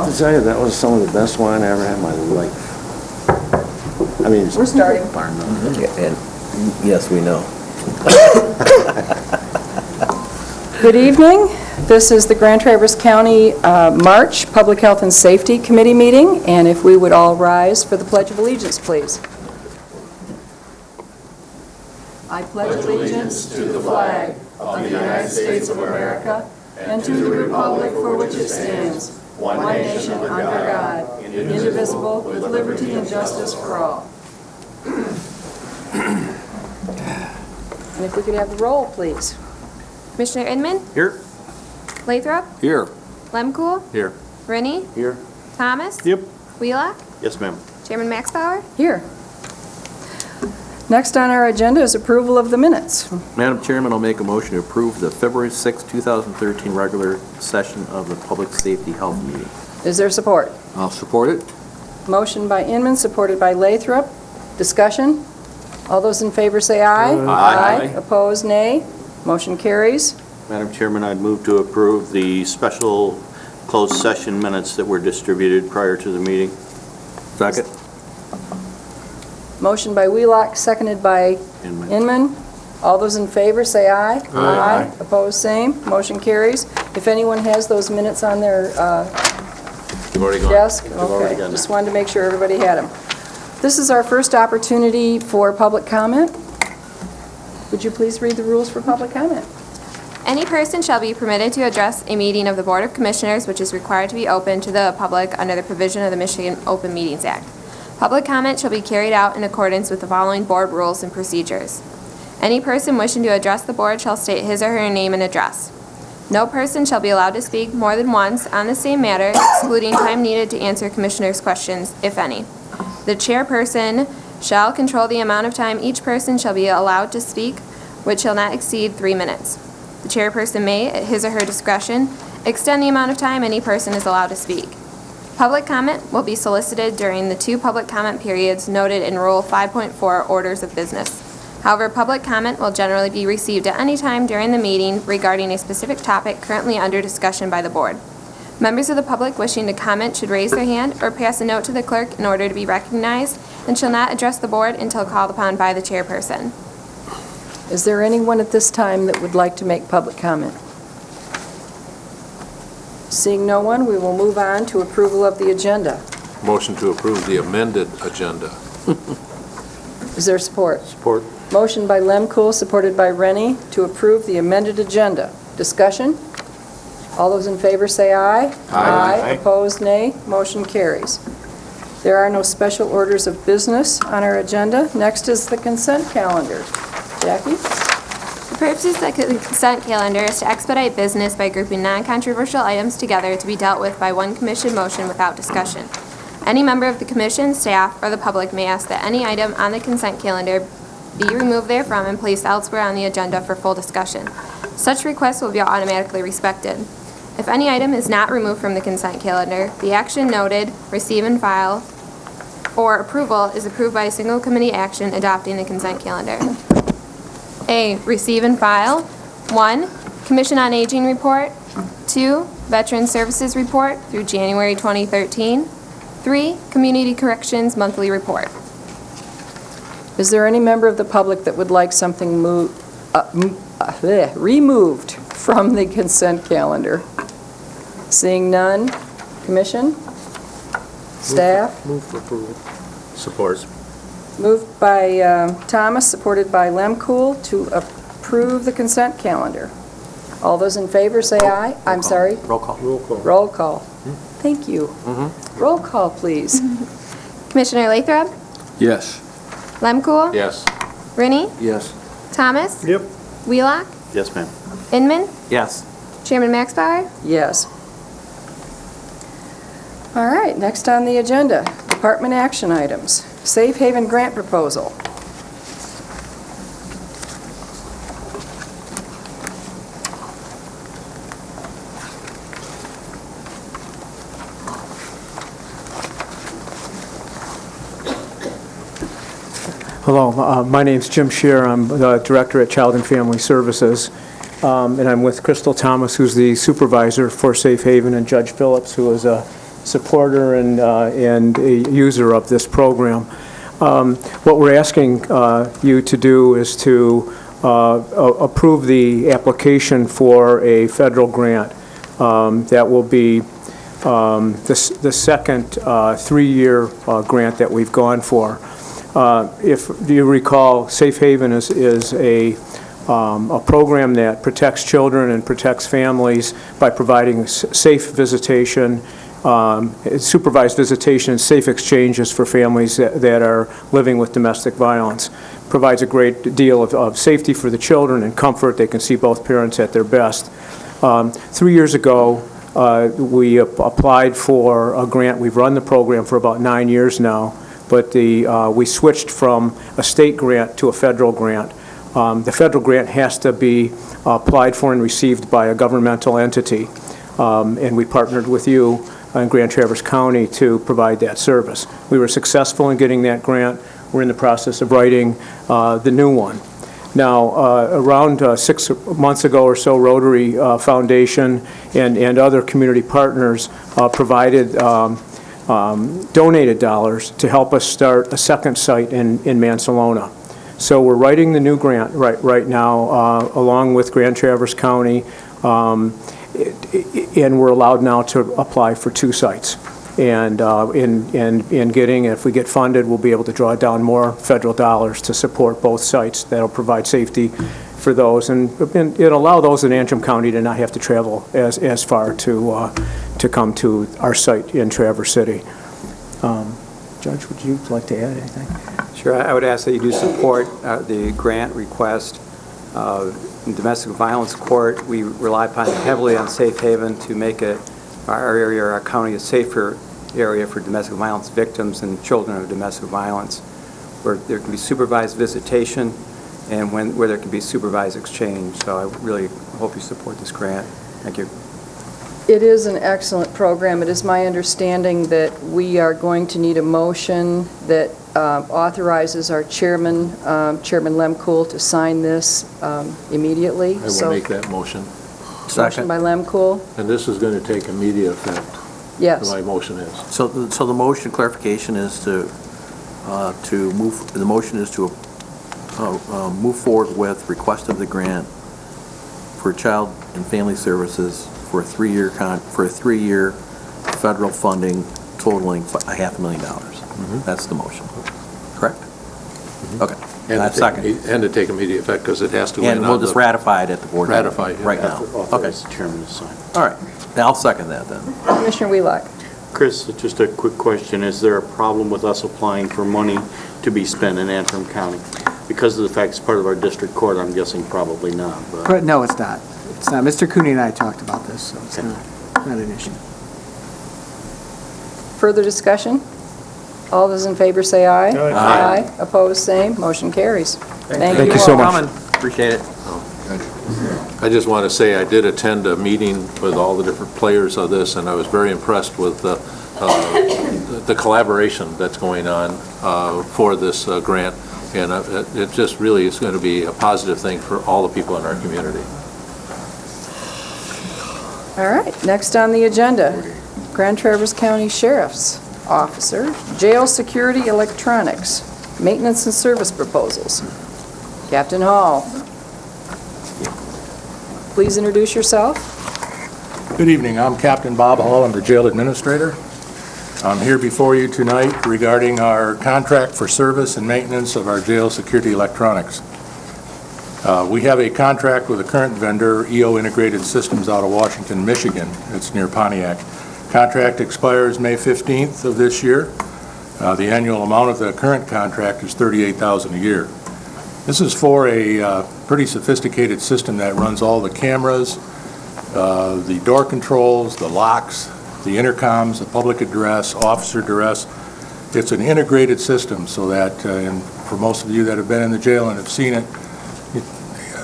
have to tell you, that was some of the best wine I ever had in my life. I mean, We're starting. And yes, we know. Good evening. This is the Grand Traverse County March Public Health and Safety Committee meeting, and if we would all rise for the Pledge of Allegiance, please. I pledge allegiance to the flag of the United States of America and to the republic for which it stands, one nation under God, indivisible, with liberty and justice for all. And if we could have the roll, please. Commissioner Inman? Here. Lathrop? Here. Lemkool? Here. Rennie? Here. Thomas? Yep. Wheelock? Yes, ma'am. Chairman Maxbauer? Here. Next on our agenda is approval of the minutes. Madam Chairman, I'll make a motion to approve the February 6, 2013 regular session of the Public Safety Health meeting. Is there support? I'll support it. Motion by Inman, supported by Lathrop. Discussion? All those in favor say aye. Aye. Opposed, nay. Motion carries. Madam Chairman, I'd move to approve the special closed session minutes that were distributed prior to the meeting. Second. Motion by Wheelock, seconded by Inman. Inman. All those in favor say aye. Aye. Opposed, same. Motion carries. If anyone has those minutes on their You've already gone. desk, already okay. done Just that. wanted to make sure everybody had them. This is our first opportunity for public comment. Would you please read the rules for public comment? Any person shall be permitted to address a meeting of the Board of Commissioners which is required to be open to the public under the provision of the Michigan Open Meetings Act. Public comment shall be carried out in accordance with the following board rules and procedures. Any person wishing to address the board shall state his or her name and address. No person shall be allowed to speak more than once on the same matter, excluding time needed to answer commissioners' questions, if any. The chairperson shall control the amount of time each person shall be allowed to speak, which shall not exceed 3 minutes. The chairperson may, at his or her discretion, extend the amount of time any person is allowed to speak. Public comment will be solicited during the 2 public comment periods noted in Rule 5.4 Orders of Business. However, public comment will generally be received at any time during the meeting regarding a specific topic currently under discussion by the board. Members of the public wishing to comment should raise their hand or pass a note to the clerk in order to be recognized and shall not address the board until called upon by the chairperson. Is there anyone at this time that would like to make public comment? Seeing no one, we will move on to approval of the agenda. Motion to approve the amended agenda. Is there support? Support. Motion by Lemkool, supported by Rennie, to approve the amended agenda. Discussion? All those in favor say aye. Aye. Opposed, nay. Motion carries. There are no special orders of business on our agenda. Next is the consent calendar. Jackie? The purpose of the consent calendar is to expedite business by grouping non-controversial items together to be dealt with by one commission motion without discussion. Any member of the commission, staff, or the public may ask that any item on the consent calendar be removed therefrom and placed elsewhere on the agenda for full discussion. Such requests will be automatically respected. If any item is not removed from the consent calendar, the action noted, receive and file, or approval is approved by a single committee action adopting the consent calendar. A, receive and file. 1, Commission on Aging Report. 2, Veteran Services Report through January 2013. 3, Community Corrections Monthly Report. Is there any member of the public that would like something removed from the consent calendar? Seeing none. Commission? Staff? Move for approval. Support. Moved by Thomas, supported by Lemkool, to approve the consent calendar. All those in favor say aye. I'm sorry. Roll call. Roll call. Roll call. Thank you. Roll call, please. Commissioner Lathrop? Yes. Lemkool? Yes. Rennie? Yes. Thomas? Yep. Wheelock? Yes, ma'am. Inman? Yes. Chairman Maxbauer? Yes. All right, next on the agenda, department action items. Safe Haven grant proposal. Hello, my name's Jim Shear. I'm the Director at Child and Family Services, and I'm with Crystal Thomas, who's the Supervisor for Safe Haven, and Judge Phillips, who is a supporter and a user of this program. What we're asking you to do is to approve the application for a federal grant that will be the second three-year grant that we've gone for. If you recall, Safe Haven is a program that protects children and protects families by providing safe visitation, supervised visitation and safe exchanges for families that are living with domestic violence. Provides a great deal of safety for the children and comfort. They can see both parents at their best. 3 years ago, we applied for a grant. We've run the program for about 9 years now, but we switched from a state grant to a federal grant. The federal grant has to be applied for and received by a governmental entity, and we partnered with you in Grand Traverse County to provide that service. We were successful in getting that grant. We're in the process of writing the new one. Now, around 6 months ago or so, Rotary Foundation and other community partners provided donated dollars to help us start a second site in Mansalona. So we're writing the new grant right now, along with Grand Traverse County, and we're allowed now to apply for 2 sites. And in getting, if we get funded, we'll be able to draw down more federal dollars to support both sites. That'll provide safety for those, and it'll allow those in Antrim County to not have to travel as far to come to our site in Traverse City. Judge, would you like to add anything? Sure. I would ask that you do support the grant request. In domestic violence court, we rely upon heavily on Safe Haven to make our area, our county, a safer area for domestic violence victims and children of domestic violence, where there can be supervised visitation and where there can be supervised exchange. So I really hope you support this grant. Thank you. It is an excellent program. It is my understanding that we are going to need a motion that authorizes our chairman, Chairman Lemkool, to sign this immediately. I will make that motion. Motion by Lemkool. And this is going to take immediate effect. Yes. My motion is. So the motion clarification is to move, the motion is to move forward with request of the grant for Child and Family Services for a 3-year federal funding totaling $500,000. That's the motion. Correct? Okay. And That's second. And to take immediate effect, because it has to win And we'll just ratify it at the board. Ratify it, yeah. Right now. Okay. The chairman to sign. All right. Now I'll second that then. Commissioner Wheelock. Chris, just a quick question. Is there a problem with us applying for money to be spent in Antrim County? Because of the fact it's part of our district court, I'm guessing probably not. But No, it's not. It's not. Mr. Cooney and I talked about this, so it's not an issue. Further discussion? All those in favor say aye. Aye. Opposed, same. Motion carries. Thank you so all. much. Appreciate it. I just want to say I did attend a meeting with all the different players of this, and I was very impressed with the collaboration that's going on for this grant, and it just really is going to be a positive thing for all the people in our community. All right, next on the agenda, Grand Traverse County Sheriff's Officer, Jail Security Electronics, Maintenance and Service Proposals. Captain Hall. Please introduce yourself. Good evening. I'm Captain Bob Hall. I'm the jail administrator. I'm here before you tonight regarding our contract for service and maintenance of our jail security electronics. We have a contract with a current vendor, EO Integrated Systems, out of Washington, Michigan. It's near Pontiac. Contract expires May 15th of this year. The annual amount of the current contract is $38,000 a year. This is for a pretty sophisticated system that runs all the cameras, the door controls, the locks, the intercoms, the public address, officer address. It's an integrated system so that, and for most of you that have been in the jail and have seen it,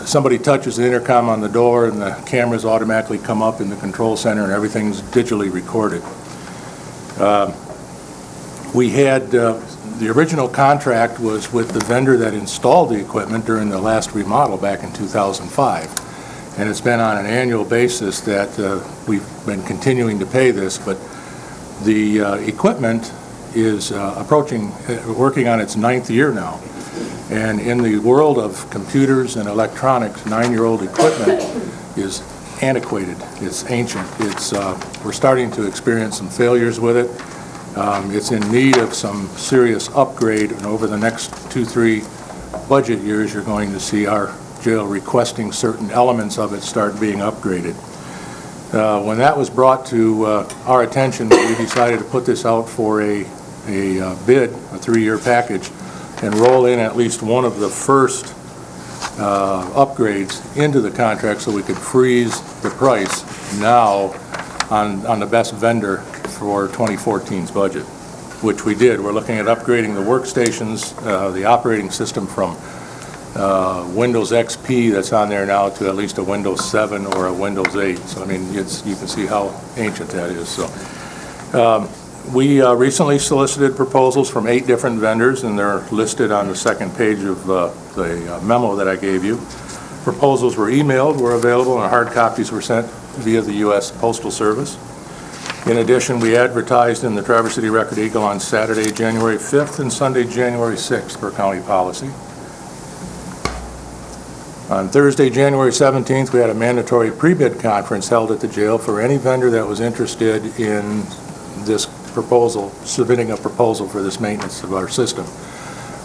somebody touches the intercom on the door and the cameras automatically come up in the control center and everything's digitally recorded. We had, the original contract was with the vendor that installed the equipment during the last remodel back in 2005. And it's been on an annual basis that we've been continuing to pay this, but The equipment is working on its 9th year now. And in the world of computers and electronics, 9-year-old equipment is antiquated. It's ancient. We're starting to experience some failures with it. It's in need of some serious upgrade, and over the next 2-3 budget years, you're going to see our jail requesting certain elements of it start being upgraded. When that was brought to our attention, we decided to put this out for a bid, a 3-year package, and roll in at least one of the first upgrades into the contract so we could freeze the price now on the best vendor for 2014's budget, which we did. We're looking at upgrading the workstations, the operating system from Windows XP that's on there now to at least a Windows 7 or a Windows 8. So, I mean, you can see how ancient that is. So, we recently solicited proposals from 8 different vendors, and they're listed on the second page of the memo that I gave you. Proposals were emailed, were available, and hard copies were sent via the U.S. Postal Service. In addition, we advertised in the Traverse City Record-Eagle on Saturday, January 5th and Sunday, January 6th for county policy. On Thursday, January 17th, we had a mandatory pre-bid conference held at the jail for any vendor that was interested in this proposal, submitting a proposal for this maintenance of our system.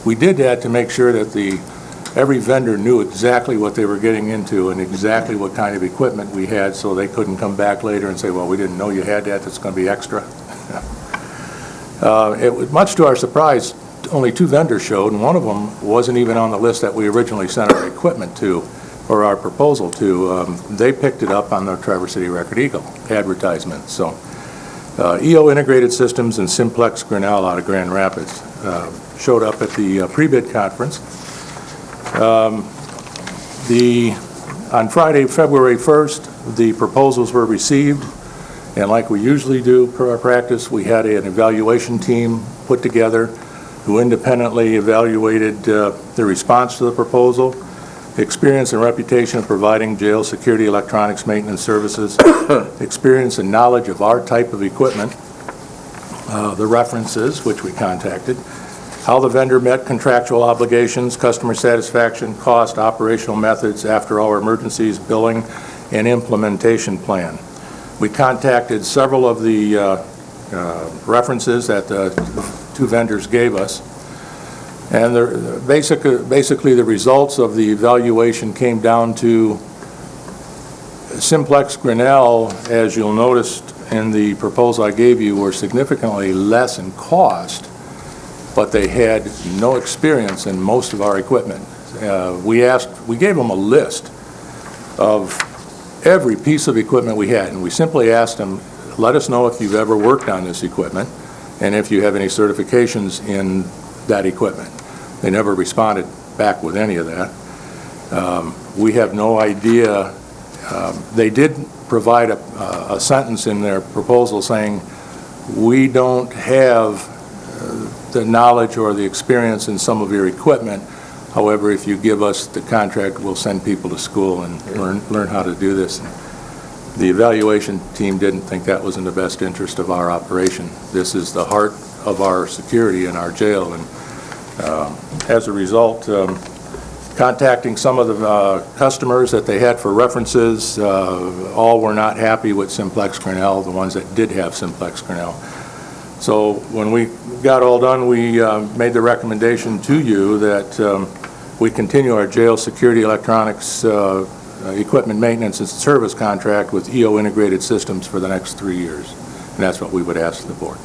We did that to make sure that every vendor knew exactly what they were getting into and exactly what kind of equipment we had, so they couldn't come back later and say, well, we didn't know you had that, that's going to be extra. It was, much to our surprise, only 2 vendors showed, and one of them wasn't even on the list that we originally sent our equipment to, or our proposal to. They picked it up on the Traverse City Record-Eagle advertisement. So EO Integrated Systems and Simplex Grinnell out of Grand Rapids showed up at the pre-bid conference. On Friday, February 1st, the proposals were received, and like we usually do per our practice, we had an evaluation team put together who independently evaluated the response to the proposal, experience and reputation of providing jail security electronics maintenance services, experience and knowledge of our type of equipment, the references, which we contacted, how the vendor met contractual obligations, customer satisfaction, cost, operational methods, after-hour emergencies, billing, and implementation plan. We contacted several of the references that the 2 vendors gave us, and basically the results of the evaluation came down to Simplex Grinnell, as you'll notice in the proposal I gave you, were significantly less in cost, but they had no experience in most of our equipment. We gave them a list of every piece of equipment we had, and we simply asked them, let us know if you've ever worked on this equipment and if you have any certifications in that equipment. They never responded back with any of that. We have no idea. They did provide a sentence in their proposal saying, we don't have the knowledge or the experience in some of your equipment. However, if you give us the contract, we'll send people to school and learn how to do this. The evaluation team didn't think that was in the best interest of our operation. This is the heart of our security in our jail, and as a result, contacting some of the customers that they had for references, all were not happy with Simplex Grinnell, the ones that did have Simplex Grinnell. So when we got all done, we made the recommendation to you that we continue our jail security electronics equipment maintenance and service contract with EO Integrated Systems for the next 3 years. And that's what we would ask the board.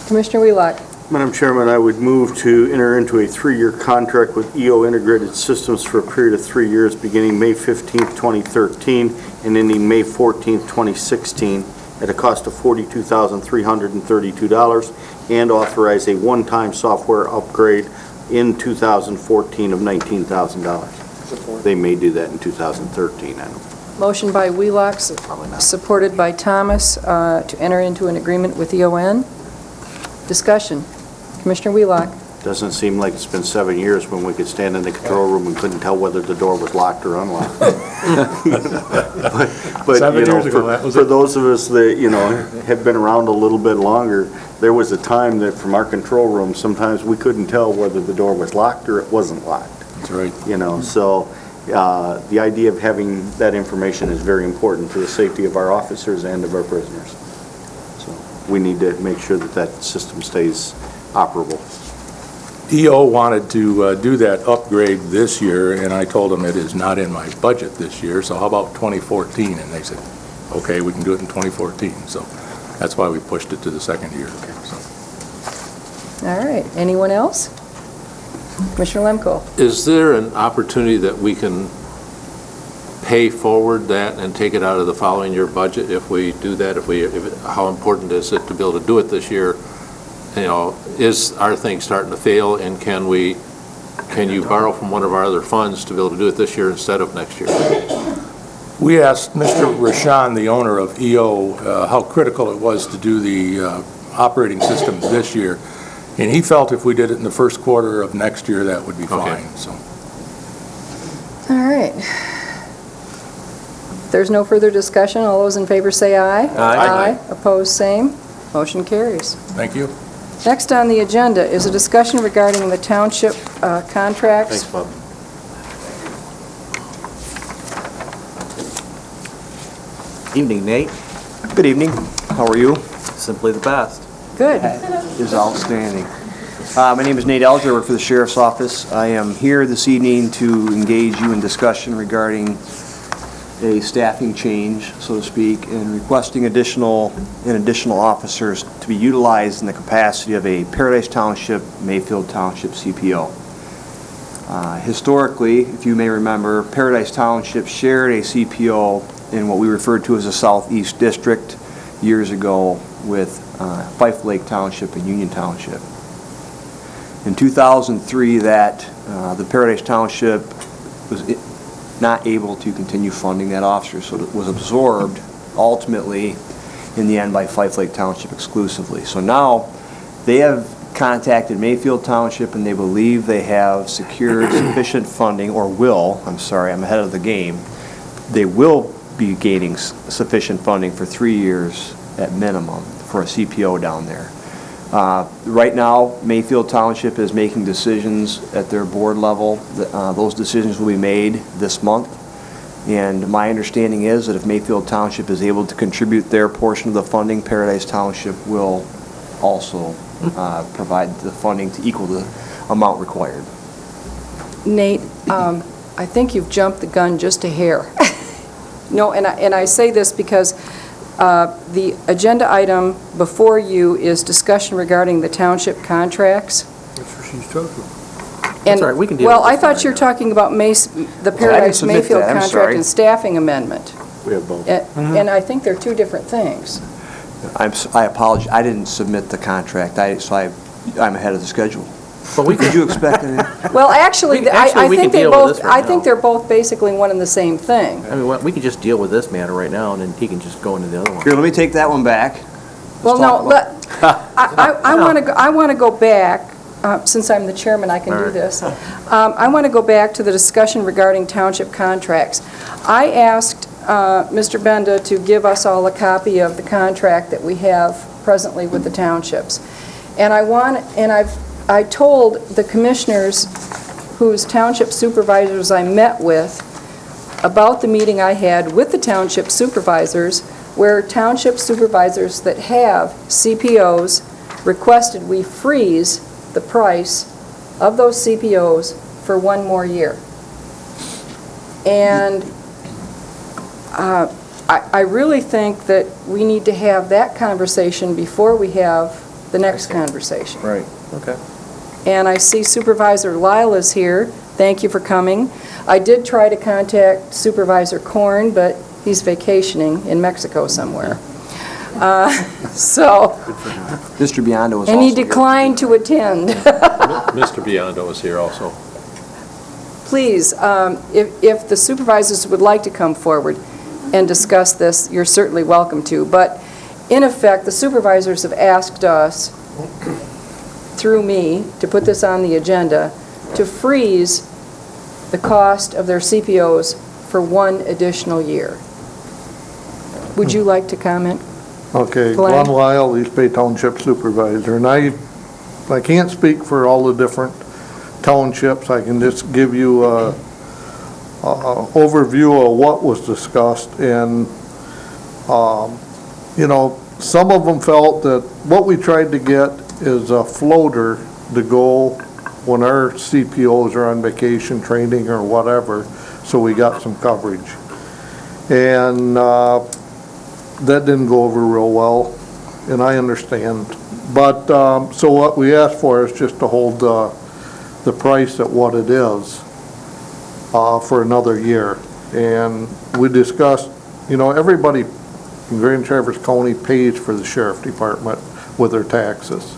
Commissioner Wheelock. Madam Chairman, I would move to enter into a 3-year contract with EO Integrated Systems for a period of 3 years beginning May 15th, 2013 and ending May 14th, 2016 at a cost of $42,332 and authorize a one-time software upgrade in 2014 of $19,000. They may do that in 2013, I don't know. Motion by Wheelock, supported by Thomas, to enter into an agreement with EON. Discussion. Commissioner Wheelock. Doesn't seem like it's been 7 years when we could stand in the control room and couldn't tell whether the door was locked or unlocked. But 7 you know, years ago, that was for it. those of us that, you know, have been around a little bit longer, there was a time that from our control room, sometimes we couldn't tell whether the door was locked or it wasn't locked. That's right. You know, so the idea of having that information is very important to the safety of our officers and of our prisoners. So we need to make sure that that system stays operable. EO wanted to do that upgrade this year, and I told them it is not in my budget this year, so how about 2014? And they said, okay, we can do it in 2014. So that's why we pushed it to the second year. So. All right, anyone else? Commissioner Lemko? Is there an opportunity that we can pay forward that and take it out of the following year budget if we do that? How important is it to be able to do it this year? You know, is our thing starting to fail, and can you borrow from one of our other funds to be able to do it this year instead of next year? We asked Mr. Rashan, the owner of EO, how critical it was to do the operating system this year, and he felt if we did it in the first quarter of next year, that would be fine. Okay. So. All right. If there's no further discussion, all those in favor say aye. Aye. Opposed, same. Motion carries. Thank you. Next on the agenda is a discussion regarding the township contracts. Thanks, Bob. Evening, Nate. Good evening. How are you? Simply the best. Good. Is outstanding. My name is Nate Elger. I work for the Sheriff's Office. I am here this evening to engage you in discussion regarding a staffing change, so to speak, and requesting additional officers to be utilized in the capacity of a Paradise Township, Mayfield Township CPO. Historically, if you may remember, Paradise Township shared a CPO in what we referred to as the Southeast District years ago with Fife Lake Township and Union Township. In 2003, the Paradise Township was not able to continue funding that officer, so it was absorbed ultimately in the end by Fife Lake Township exclusively. So now they have contacted Mayfield Township and they believe they have secured sufficient funding, or will, I'm sorry, I'm ahead of the game, they will be gaining sufficient funding for 3 years at minimum for a CPO down there. Right now, Mayfield Township is making decisions at their board level. Those decisions will be made this month. And my understanding is that if Mayfield Township is able to contribute their portion of the funding, Paradise Township will also provide the funding to equal the amount required. Nate, I think you've jumped the gun just a hair. No, and I say this because the agenda item before you is discussion regarding the township contracts. That's what she's talking about. That's all right, we can deal Well, with I this thought right you were now. talking about the Paradise submit Mayfield that, I'm contract sorry. and staffing amendment. We have both. And I think they're two different things. I apologize. I didn't submit the contract, so I'm ahead of the schedule. But we Did can, you expect anything? Well, actually, We I can think they deal with both, this right I think now. they're both basically one and the same thing. I mean, we can just deal with this matter right now, and then he can just go into the other one. Here, let me take that one back. Well, talk no, I want to go back, since I'm the chairman, I can do this. I want to go back to the discussion regarding township contracts. I asked Mr. Benda to give us all a copy of the contract that we have presently with the townships. And I told the commissioners whose township supervisors I met with about the meeting I had with the township supervisors, where township supervisors that have CPOs requested we freeze the price of those CPOs for 1 more year. And I really think that we need to have that conversation before we have the next conversation. Right, okay. And I see Supervisor Lila's here. Thank you for coming. I did try to contact Supervisor Korn, but he's vacationing in Mexico somewhere. Mr. Biondo was also And he here. declined to attend. Mr. Biondo is here also. Please, if the supervisors would like to come forward and discuss this, you're certainly welcome to. But in effect, the supervisors have asked us through me, to put this on the agenda, to freeze the cost of their CPOs for 1 additional year. Would you like to comment? Okay, Glenn? Glenn Lyle, East Bay Township Supervisor, and I can't speak for all the different townships. I can just give you a overview of what was discussed, and, you know, some of them felt that what we tried to get is a floater to go when our CPOs are on vacation, training, or whatever, so we got some coverage. And that didn't go over real well, and I understand. But, so what we asked for is just to hold the price at what it is for another year. And we discussed, you know, everybody in Grand Traverse County pays for the sheriff department with their taxes.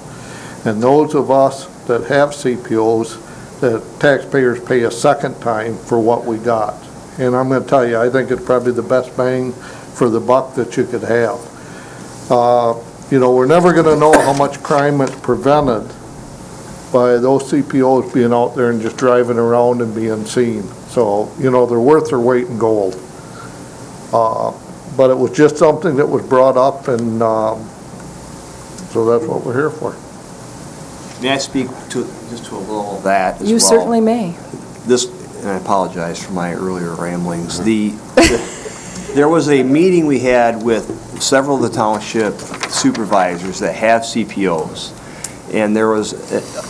And those of us that have CPOs, the taxpayers pay a second time for what we got. And I'm going to tell you, I think it's probably the best bang for the buck that you could have. You know, we're never going to know how much crime is prevented by those CPOs being out there and just driving around and being seen. So, you know, they're worth their weight in gold. But it was just something that was brought up, and so that's what we're here for. May I speak just to a little of that as well? You certainly may. This, and I apologize for my earlier ramblings. There was a meeting we had with several of the township supervisors that have CPOs, and there was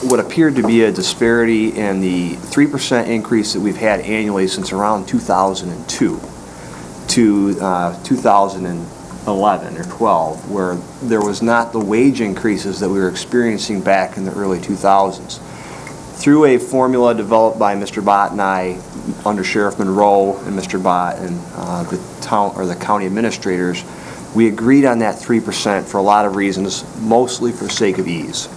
what appeared to be a disparity in the 3% increase that we've had annually since around 2002 to 2011 or 12, where there was not the wage increases that we were experiencing back in the early 2000s. Through a formula developed by Mr. Bott and I, under Sheriff Monroe and Mr. Bott and the county administrators, we agreed on that 3% for a lot of reasons, mostly for the sake of ease.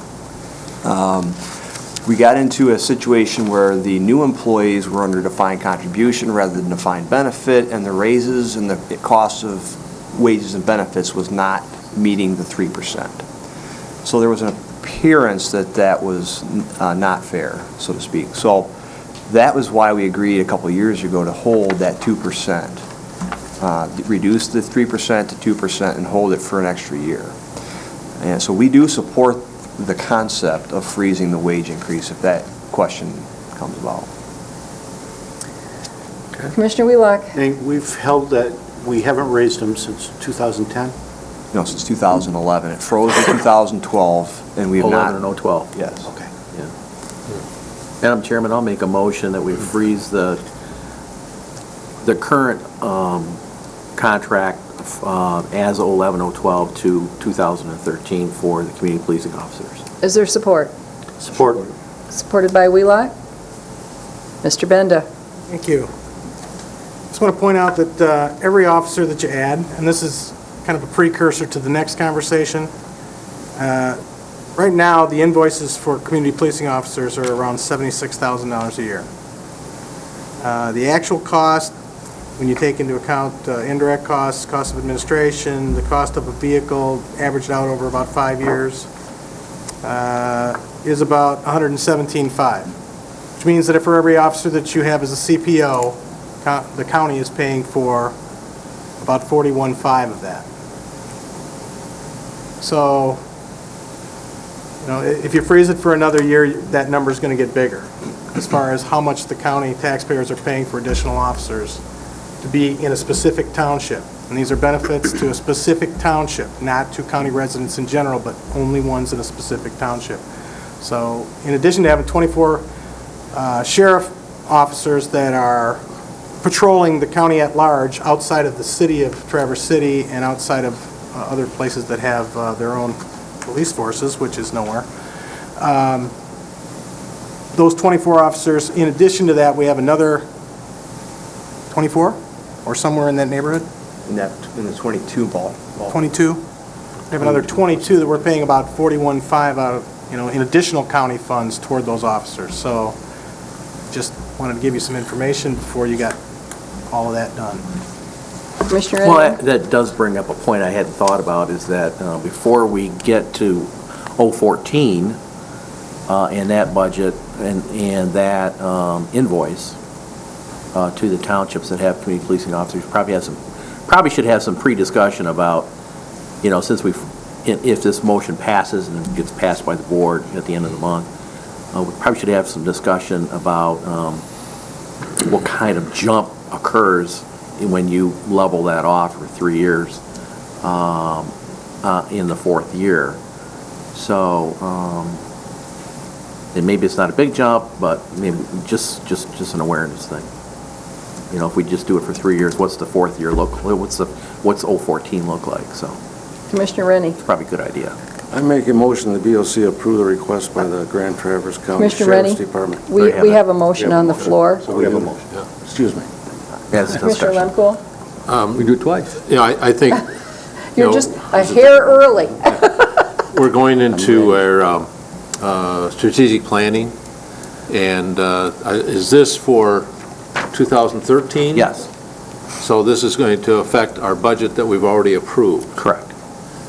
We got into a situation where the new employees were under defined contribution rather than defined benefit, and the raises and the cost of wages and benefits was not meeting the 3%. So there was an appearance that that was not fair, so to speak. So that was why we agreed a couple of years ago to hold that 2%, reduce the 3% to 2% and hold it for an extra year. And so we do support the concept of freezing the wage increase if that question comes about. Commissioner Wheelock? And we've held that, we haven't raised them since 2010? No, since 2011. It froze in 2012, and we have not. 11 and 012. Yes. Okay. Madam Chairman, I'll make a motion that we freeze the current contract as 11-012 to 2013 for the community policing officers. Is there support? Support. Supported by Wheelock? Mr. Benda? Thank you. Just want to point out that every officer that you add, and this is kind of a precursor to the next conversation, right now the invoices for community policing officers are around $76,000 a year. The actual cost, when you take into account indirect costs, cost of administration, the cost of a vehicle averaged out over about 5 years, is about $117,500, which means that for every officer that you have as a CPO, the county is paying for about $41,500 of that. So, you know, if you freeze it for another year, that number is going to get bigger as far as how much the county taxpayers are paying for additional officers to be in a specific township. And these are benefits to a specific township, not to county residents in general, but only ones in a specific township. So in addition to having 24 sheriff officers that are patrolling the county at large outside of the city of Traverse City and outside of other places that have their own police forces, which is nowhere, those 24 officers, in addition to that, we have another 24 or somewhere in that neighborhood? In the 22 ball. 22? We have another 22 that we're paying about $41,500 out of, you know, in additional county funds toward those officers. So just wanted to give you some information before you got all of that done. Commissioner Well, Edwards? that does bring up a point I hadn't thought about, is that before we get to 014, and that budget and that invoice to the townships that have community policing officers. Probably should have some pre-discussion about, since if this motion passes and it gets passed by the board at the end of the month, we probably should have some discussion about what kind of jump occurs when you level that off for 3 years in the fourth year. So, and maybe it's not a big jump, but maybe just an awareness thing. If we just do it for 3 years, what's the fourth year look? What's 014 look like? So, Commissioner Rennie. it's probably a good idea. I make a motion the BOC approve the request by the Grand Traverse County Commissioner Sheriff's Rennie, Department. we have a motion on the floor. So we have a motion. Excuse me. Yeah, it's a Commissioner discussion. Lemkool, We do it twice. I think you're just a hair early. we're going into our strategic planning, and is this for 2013? Yes, So this is going to affect our budget that we've already approved. correct.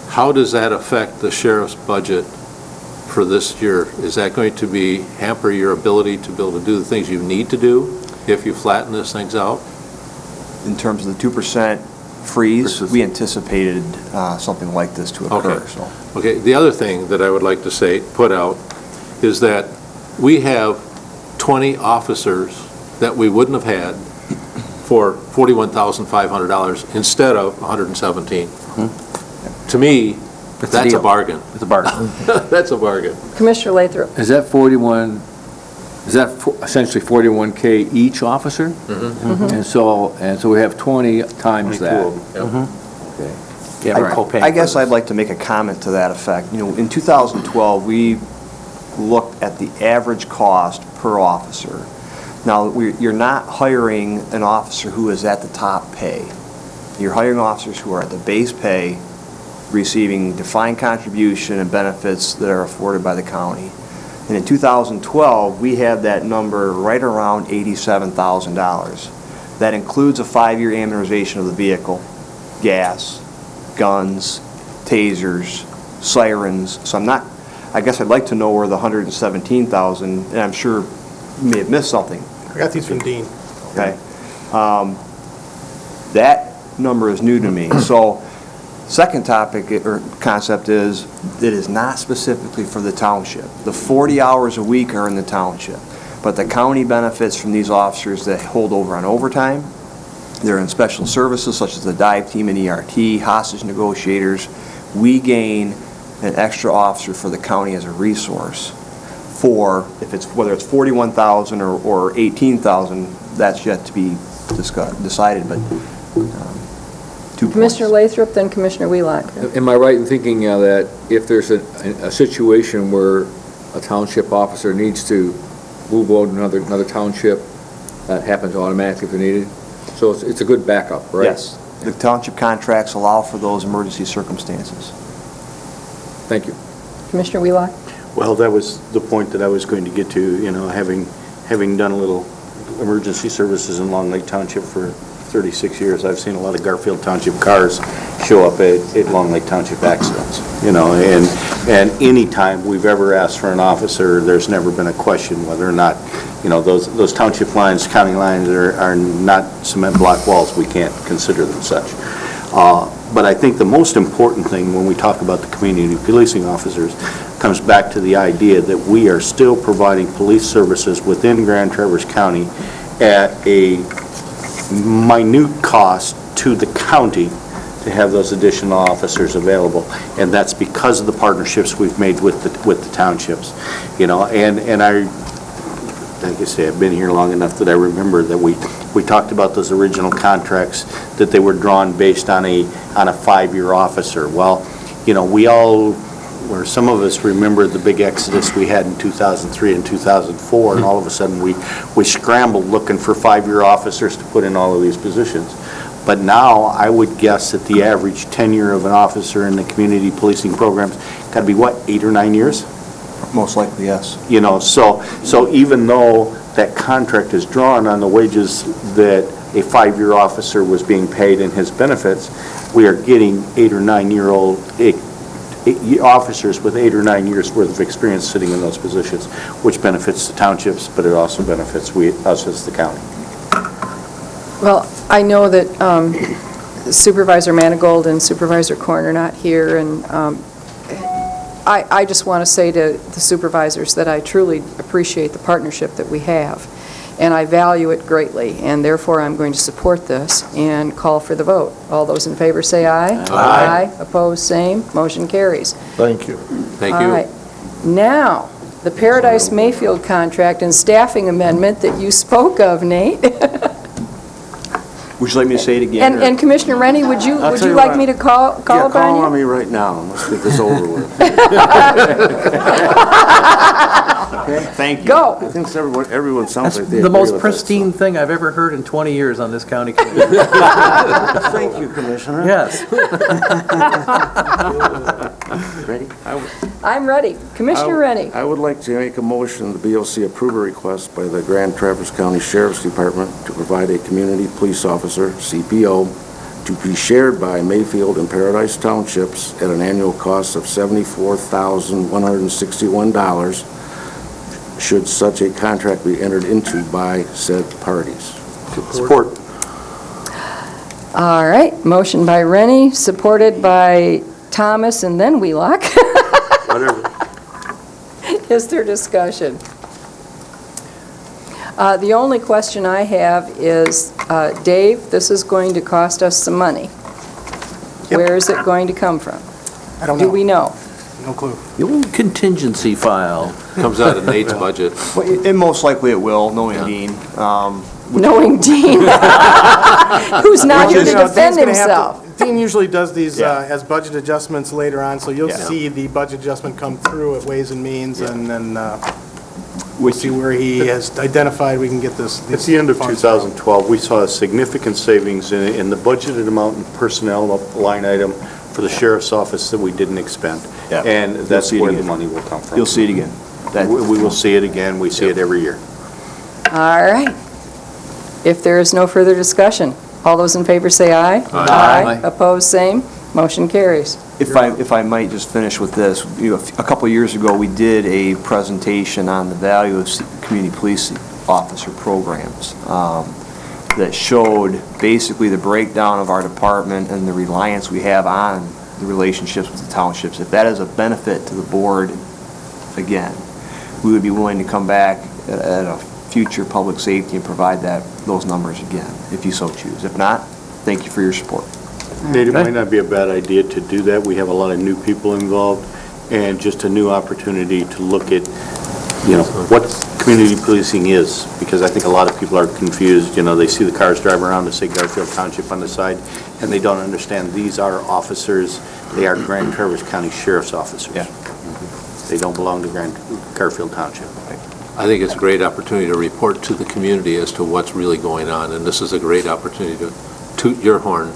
How does that affect the sheriff's budget for this year? Is that going to hamper your ability to be able to do the things you need to do if you flatten this things out? In terms of the 2% freeze, Versus- we anticipated something like this to occur, Okay. so. Okay, the other thing that I would like to put out, is that we have 20 officers that we wouldn't have had for $41,500 instead of $117. To me, It's a that's a deal. bargain. It's a bargain. That's a bargain. Commissioner Lathrop, Is that 41, is that essentially 41K each officer? And so we have 20 times that. Okay. Yeah, we're co-paying I for guess this. I'd like to make a comment to that effect. In 2012, we looked at the average cost per officer. Now, you're not hiring an officer who is at the top pay. You're hiring officers who are at the base pay, receiving defined contribution and benefits that are afforded by the county. And in 2012, we had that number right around $87,000. That includes a 5-year amortization of the vehicle, gas, guns, tasers, sirens. So I guess I'd like to know where the $117,000, and I'm sure you may have missed something, I got these from Dean. okay? That number is new to me. So, second topic or concept is, it is not specifically for the township. The 40 hours a week are in the township, but the county benefits from these officers that hold over on overtime. They're in special services such as the dive team and ERT, hostage negotiators. We gain an extra officer for the county as a resource for, whether it's 41,000 or 18,000, that's yet to be decided, but 2 points. Commissioner Lathrop, then Commissioner Wheelock. Am I right in thinking that if there's a situation where a township officer needs to move on to another township, that happens automatically if they're needed? So it's a good backup, right? Yes. The township contracts allow for those emergency circumstances. Thank you. Commissioner Wheelock. Well, that was the point that I was going to get to, having done a little emergency services in Long Lake Township for 36 years, I've seen a lot of Garfield Township cars show up at Long Lake Township accidents, and any time we've ever asked for an officer, there's never been a question whether or not, those township lines, county lines are not cement block walls, we can't consider them such. But I think the most important thing when we talk about the community policing officers comes back to the idea that we are still providing police services within Grand Traverse County at a minute cost to the county to have those additional officers available, and that's because of the partnerships we've made with the townships, and I, like I say, I've been here long enough that I remember that we talked about those original contracts, that they were drawn based on a 5-year officer. Well, we all, or some of us remember the big exodus we had in 2003 and 2004, and all of a sudden we scrambled looking for 5-year officers to put in all of these positions. But now, I would guess that the average tenure of an officer in the community policing programs got to be, 8 or 9 years? Most likely, yes. So even though that contract is drawn on the wages that a 5-year officer was being paid in his benefits, we are getting 8 or 9 year old officers with 8 or 9 years' worth of experience sitting in those positions, which benefits the townships, but it also benefits us as the county. Well, I know that Supervisor Manigault and Supervisor Korn are not here, and I just want to say to the supervisors that I truly appreciate the partnership that we have, and I value it greatly, and therefore I'm going to support this and call for the vote. All those in favor say aye. Aye. Opposed, same. Motion carries. Thank you. Thank All you. right. Now, the Paradise Mayfield contract and staffing amendment that you spoke of, Nate. Would you like me to say it again? And Commissioner Rennie, would you I'll tell you like what. me to call Yeah, call upon on you? me right now. Let's get this over with. Thank you. Go. I think everyone sounds like they The agree most with us. pristine thing I've ever heard in 20 years on this county committee. Thank you, Commissioner. Yes. Ready? I'm ready. Commissioner Rennie. I would like to make a motion the BOC approve a request by the Grand Traverse County Sheriff's Department to provide a community police officer, CPO, to be shared by Mayfield and Paradise Townships at an annual cost of $74,161, should such a contract be entered into by said parties. Support. All right, motion by Rennie, supported by Thomas and then Wheelock. Whatever. Is there discussion? The only question I have is, Dave, this is going to cost us some money. Yep. Where is it going to come from? I don't know. Do we know? No clue. The old contingency file. Comes out of Nate's budget. Well, and most likely it will, knowing Dean. Knowing Dean, who's not here to defend himself. Dean usually does these as budget adjustments later on, so you'll Yeah. see the budget adjustment come through at Ways and Means, and then we'll see where he has identified we can get this. At the end of funds 2012, we saw a significant savings in the budgeted amount in personnel line item for the sheriff's office that we didn't expend. Yeah. And You'll that's see it where the again. money will come from. You'll see it again. We will see it again. We see it every year. All right. If there is no further discussion, all those in favor say aye. Aye. Opposed, same. Motion carries. If I might just finish with this, a couple of years ago, we did a presentation on the value of community police officer programs that showed basically the breakdown of our department and the reliance we have on the relationships with the townships. If that is a benefit to the board, again, we would be willing to come back at a future public safety and provide those numbers again, if you so choose. If not, thank you for your support. Nate, it might not be a bad idea to do that. We have a lot of new people involved, and just a new opportunity to look at, what community policing is, because I think a lot of people are confused. They see the cars drive around to say Garfield Township on the side, and they don't understand these are officers. They are Grand Traverse County Sheriff's officers. Yeah. They don't belong to Garfield Township. I think it's a great opportunity to report to the community as to what's really going on, and this is a great opportunity to toot your horn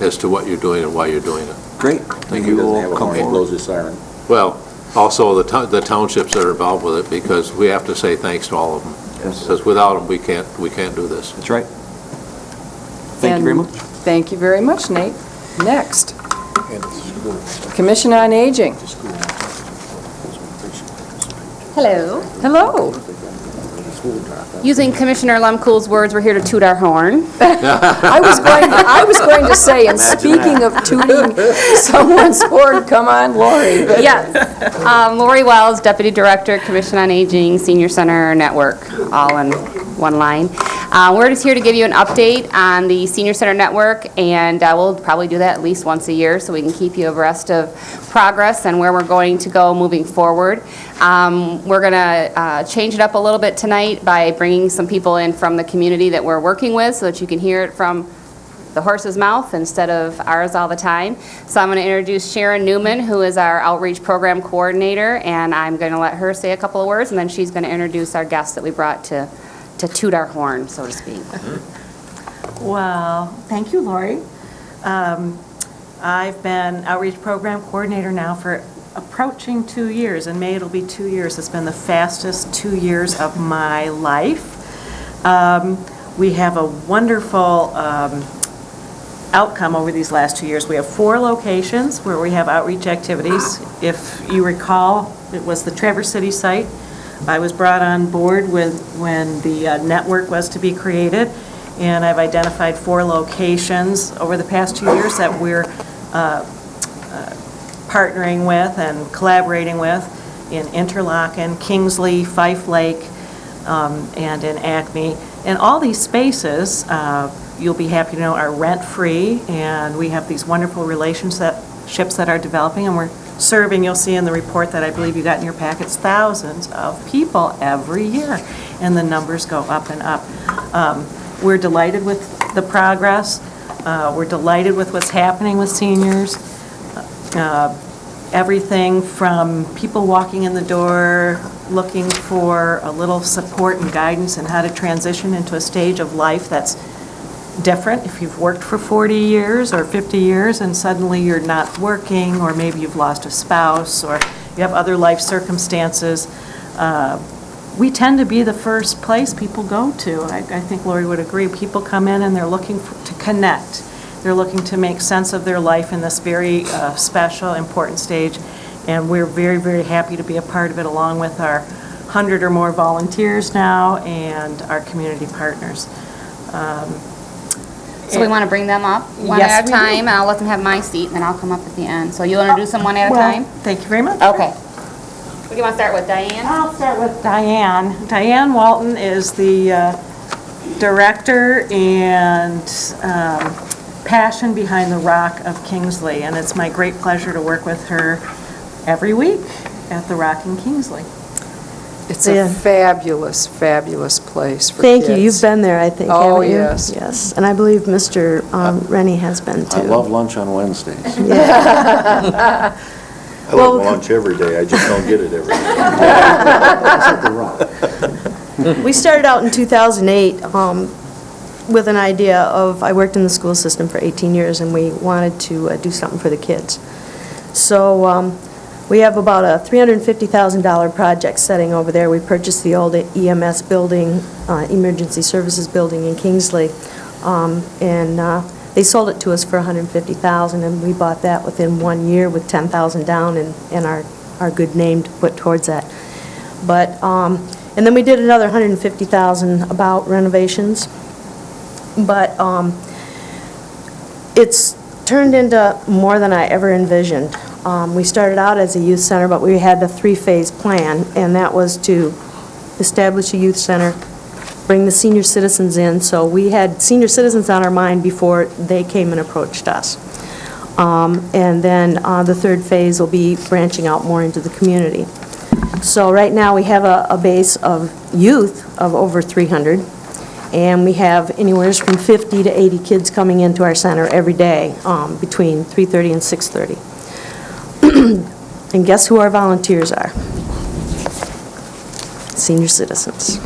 as to what you're doing and why you're doing it. Great. Thank you. Doesn't have a horn, he blows his siren. Well, also the townships that are involved with it, because we have to say thanks to all of them. Yes. Because without them, we can't do this. That's right. Thank you very much. Thank you very much, Nate. Next, Commission on Aging. Hello. Hello. Using Commissioner Lemkool's words, we're here to toot our horn. I was going to say, and speaking of tooting someone's horn, come on, Lori. but- Yes. Lori Wells, Deputy Director, Commission on Aging, Senior Center Network, all in one line. We're just here to give you an update on the Senior Center Network, and we'll probably do that at least once a year so we can keep you abreast of progress and where we're going to go moving forward. We're going to change it up a little bit tonight by bringing some people in from the community that we're working with so that you can hear it from the horse's mouth instead of ours all the time. So I'm going to introduce Sharon Newman, who is our Outreach Program Coordinator, and I'm going to let her say a couple of words, and then she's going to introduce our guests that we brought to toot our horn, so to speak. Well, thank you, Lori. I've been Outreach Program Coordinator now for approaching 2 years. In May, it'll be 2 years. It's been the fastest 2 years of my life. We have a wonderful outcome over these last 2 years. We have 4 locations where we have outreach activities. If you recall, it was the Traverse City site. I was brought on board when the network was to be created, and I've identified 4 locations over the past 2 years that we're partnering with and collaborating with in Interlochen, Kingsley, Fife Lake, and in Acme. And all these spaces, you'll be happy to know, are rent-free, and we have these wonderful relationships that are developing, and we're serving, you'll see in the report that I believe you got in your packets, thousands of people every year, and the numbers go up and up. We're delighted with the progress. We're delighted with what's happening with seniors. Everything from people walking in the door, looking for a little support and guidance and how to transition into a stage of life that's different. If you've worked for 40 years or 50 years and suddenly you're not working, or maybe you've lost a spouse, or you have other life circumstances, we tend to be the first place people go to. I think Lori would agree. People come in and they're looking to connect. They're looking to make sense of their life in this very special, important stage, and we're very, very happy to be a part of it, along with our 100 or more volunteers now and our community partners. So we want to bring them up one Yes, at a we do. time, and I'll let them have my seat, and then I'll come up at the end. So you'll introduce them one at a time? Thank you very much. Okay. What do you want to start with, Diane? I'll start with Diane. Diane Walton is the director and passion behind the Rock of Kingsley, and it's my great pleasure to work with her every week at the Rock in Kingsley. It's a fabulous, fabulous place for Thank kids. you. You've been there, I think, Oh, haven't you? yes. Yes. And I believe Mr. Rennie has been, too. I love lunch on Wednesdays. Yeah. I love lunch every day, I just don't get it every day. We started out in 2008 with an idea of, I worked in the school system for 18 years, and we wanted to do something for the kids. So we have about a $350,000 project setting over there. We purchased the old EMS building, Emergency Services building in Kingsley, and they sold it to us for $150,000, and we bought that within 1 year with $10,000 down and our good name to put towards that. But and then we did another $150,000 about renovations, but it's turned into more than I ever envisioned. We started out as a youth center, but we had a 3-phase plan, and that was to establish a youth center, bring the senior citizens in. So we had senior citizens on our mind before they came and approached us. And then the 3rd phase will be branching out more into the community. So right now we have a base of youth of over 300, and we have anywhere from 50 to 80 kids coming into our center every day between 3:30 and 6:30. And guess who our volunteers are? Senior citizens.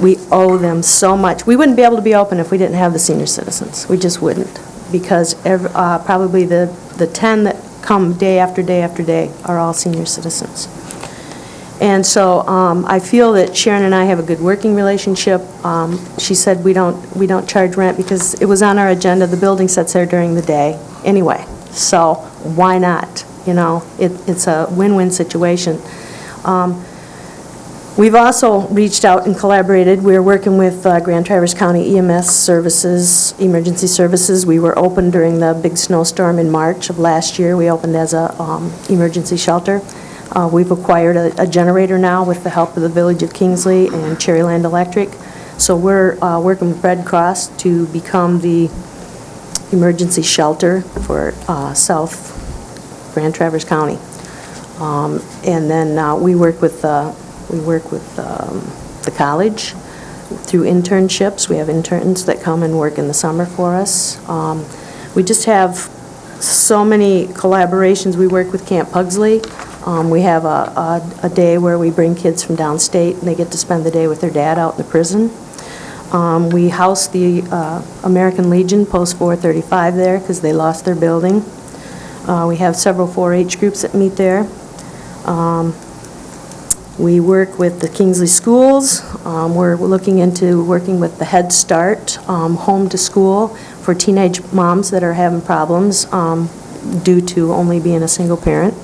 We owe them so much. We wouldn't be able to be open if we didn't have the senior citizens. We just wouldn't, because probably the 10 that come day after day after day are all senior citizens. And so I feel that Sharon and I have a good working relationship. She said we don't charge rent because it was on our agenda. The building sits there during the day anyway, so why not? You know, it's a win-win situation. We've also reached out and collaborated. We're working with Grand Traverse County EMS Services, Emergency Services. We were open during the big snowstorm in March of last year. We opened as a emergency shelter. We've acquired a generator now with the help of the Village of Kingsley and Cherryland Electric. So we're working with Red Cross to become the emergency shelter for South Grand Traverse County. And then we work with the college through internships. We have interns that come and work in the summer for us. We just have so many collaborations. We work with Camp Pugsley. We have a day where we bring kids from downstate, and they get to spend the day with their dad out in the prison. We house the American Legion Post 435 there because they lost their building. We have several 4-H groups that meet there. We work with the Kingsley schools. We're looking into working with the Head Start, home to school for teenage moms that are having problems due to only being a single parent.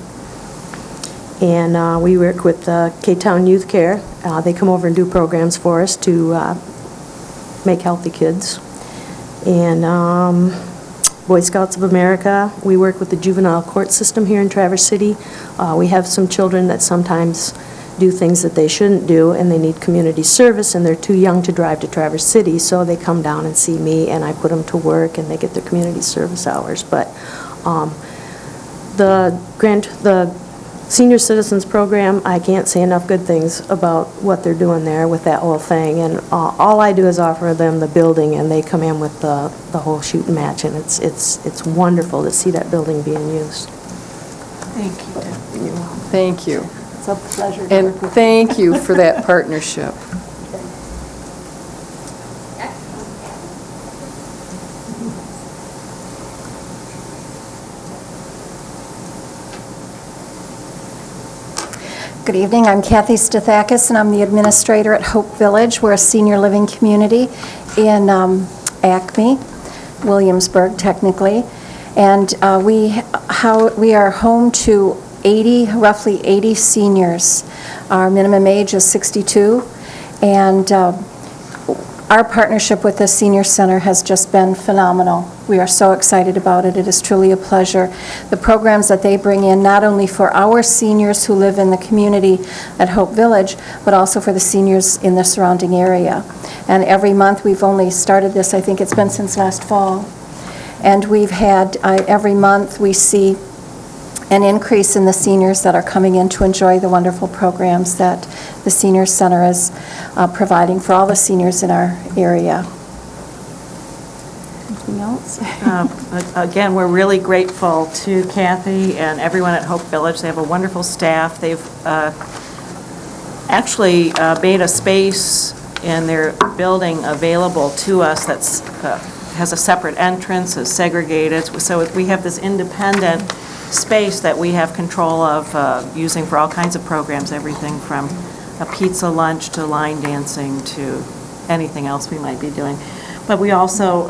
And we work with K-Town Youth Care. They come over and do programs for us to make healthy kids. And Boy Scouts of America, we work with the juvenile court system here in Traverse City. We have some children that sometimes do things that they shouldn't do, and they need community service, and they're too young to drive to Traverse City, so they come down and see me, and I put them to work, and they get their community service hours. But the Senior Citizens Program, I can't say enough good things about what they're doing there with that whole thing, and all I do is offer them the building, and they come in with the whole shoot and match, and it's wonderful to see that building being used. Thank you, Deb. Thank you. It's a pleasure to And work with you. thank you for that partnership. Good evening, I'm Kathy Stathakis, and I'm the administrator at Hope Village. We're a senior living community in Acme, Williamsburg, technically. And we are home to roughly 80 seniors. Our minimum age is 62, and our partnership with the Senior Center has just been phenomenal. We are so excited about it. It is truly a pleasure. The programs that they bring in, not only for our seniors who live in the community at Hope Village, but also for the seniors in the surrounding area. And every month, we've only started this, I think it's been since last fall. And we've had, every month, we see an increase in the seniors that are coming in to enjoy the wonderful programs that the Senior Center is providing for all the seniors in our area. Anything else? Again, we're really grateful to Kathy and everyone at Hope Village. They have a wonderful staff. They've actually made a space in their building available to us that's has a separate entrance, is segregated. So we have this independent space that we have control of using for all kinds of programs, everything from a pizza lunch to line dancing to anything else we might be doing. But we also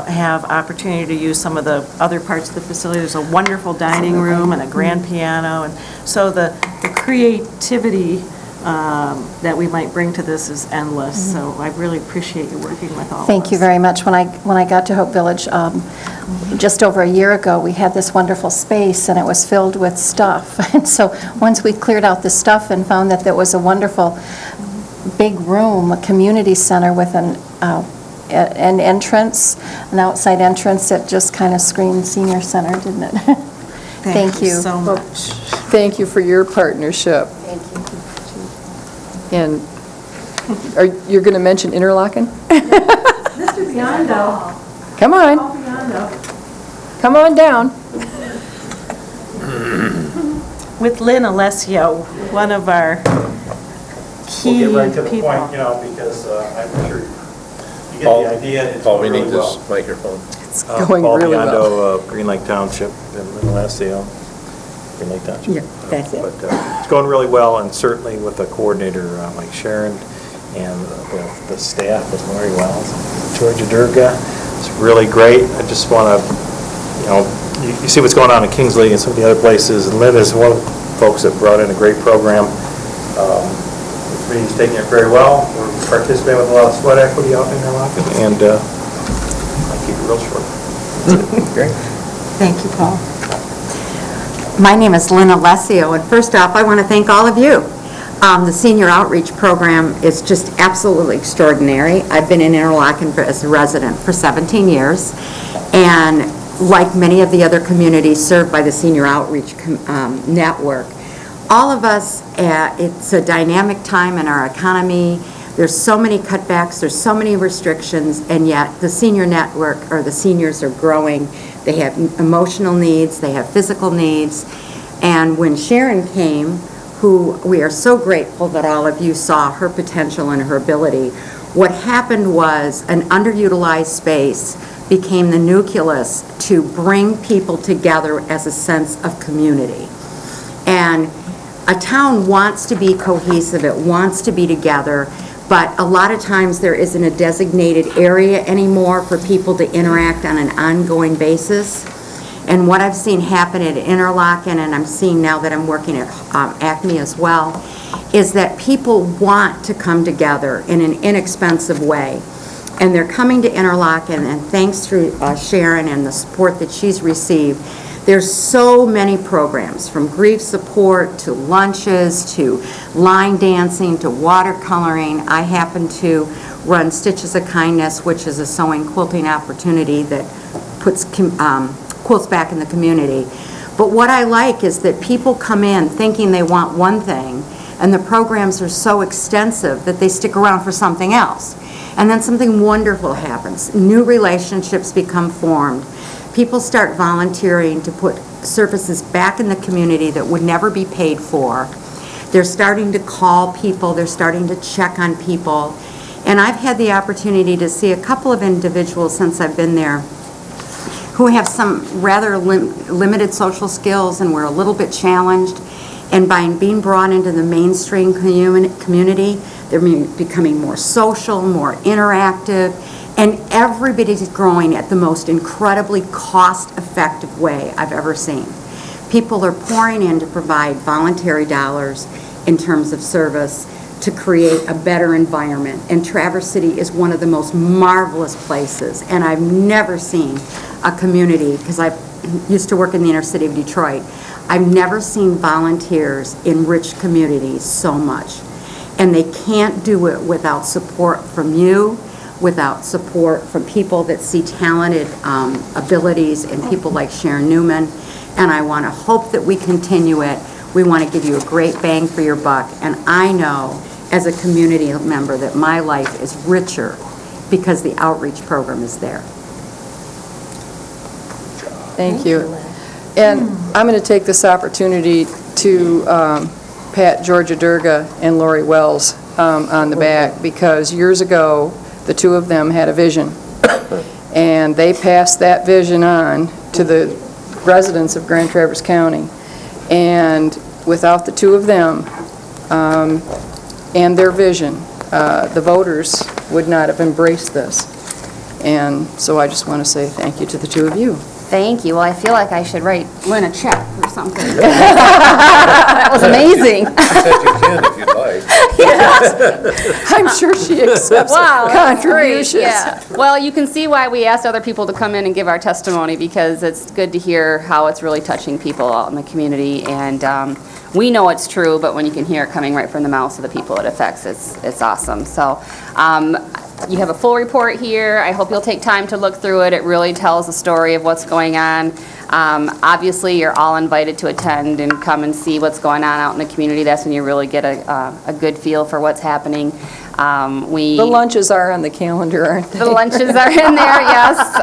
have opportunity to use some of the other parts of the facility. There's a wonderful dining room and a grand piano, and so the creativity that we might bring to this is endless. So I really appreciate you working with all of us. Thank you very much. When I got to Hope Village just over a year ago, we had this wonderful space, and it was filled with stuff. And so once we cleared out the stuff and found that there was a wonderful big room, a community center with an entrance, an outside entrance, that just kind of screamed Senior Center, didn't it? Thank you so much. Thank you for your partnership. Thank you. And you're going to mention Interlochen? Mr. Biondo. Come on. Come on down. With Lynn Alessio, one of our key We'll get right to the people. point, because I'm sure you get the idea. It's Paul, we going need really this well. microphone. It's going Paul really Biondo well. of Green Lake Township in Alessio. Green Lake Township. Yeah, that's it. But it's going really well, and certainly with the coordinator, Mike Sharon, and the staff with Lori Wells, Georgia Durga. It's really great. I just want to, you see what's going on in Kingsley and some of the other places, and Lynn is one of the folks that brought in a great program. The community's taking it very well. We're participating with a lot of sweat equity out in Interlochen, and I'll keep it real short. Great. Thank you, Paul. My name is Lynn Alessio, and first off, I want to thank all of you. The Senior Outreach Program is just absolutely extraordinary. I've been in Interlochen as a resident for 17 years, and like many of the other communities served by the Senior Outreach Network, all of us, it's a dynamic time in our economy. There's so many cutbacks, there's so many restrictions, and yet the Senior Network, or the seniors, are growing. They have emotional needs, they have physical needs, and when Sharon came, who we are so grateful that all of you saw her potential and her ability, what happened was an underutilized space became the nucleus to bring people together as a sense of community. And a town wants to be cohesive, it wants to be together, but a lot of times there isn't a designated area anymore for people to interact on an ongoing basis. And what I've seen happen at Interlochen, and I'm seeing now that I'm working at Acme as well, is that people want to come together in an inexpensive way. And they're coming to Interlochen, and thanks to Sharon and the support that she's received, there's so many programs, from grief support to lunches to line dancing to watercoloring. I happen to run Stitches of Kindness, which is a sewing quilting opportunity that puts quilts back in the community. But what I like is that people come in thinking they want one thing, and the programs are so extensive that they stick around for something else. And then something wonderful happens. New relationships become formed. People start volunteering to put services back in the community that would never be paid for. They're starting to call people. They're starting to check on people. And I've had the opportunity to see a couple of individuals since I've been there who have some rather limited social skills and were a little bit challenged. And by being brought into the mainstream community, they're becoming more social, more interactive, and everybody's growing at the most incredibly cost-effective way I've ever seen. People are pouring in to provide voluntary dollars in terms of service to create a better environment. And Traverse City is one of the most marvelous places. And I've never seen a community, because I used to work in the inner city of Detroit, I've never seen volunteers enrich communities so much. And they can't do it without support from you, without support from people that see talented abilities and people like Sharon Newman. And I want to hope that we continue it. We want to give you a great bang for your buck. And I know, as a community member, that my life is richer because the outreach program is there. Thank you. And I'm going to take this opportunity to pat Georgia Durga and Lori Wells on the back, because years ago, the two of them had a vision. And they passed that vision on to the residents of Grand Traverse County. And without the two of them and their vision, the voters would not have embraced this. And so I just want to say thank you to the two of you. Thank you. Well, I feel like I should write Lynn a check or something. That was amazing. You said you can if you'd like. Yes. I'm sure she accepts contributions. Great. Yeah. Well, you can see why we asked other people to come in and give our testimony, because it's good to hear how it's really touching people out in the community. And we know it's true, but when you can hear it coming right from the mouths of the people it affects, it's awesome. So you have a full report here. I hope you'll take time to look through it. It really tells the story of what's going on. Obviously, you're all invited to attend and come and see what's going on out in the community. That's when you really get a good feel for what's happening. The lunches are on the calendar, aren't they? The lunches are in there, yes,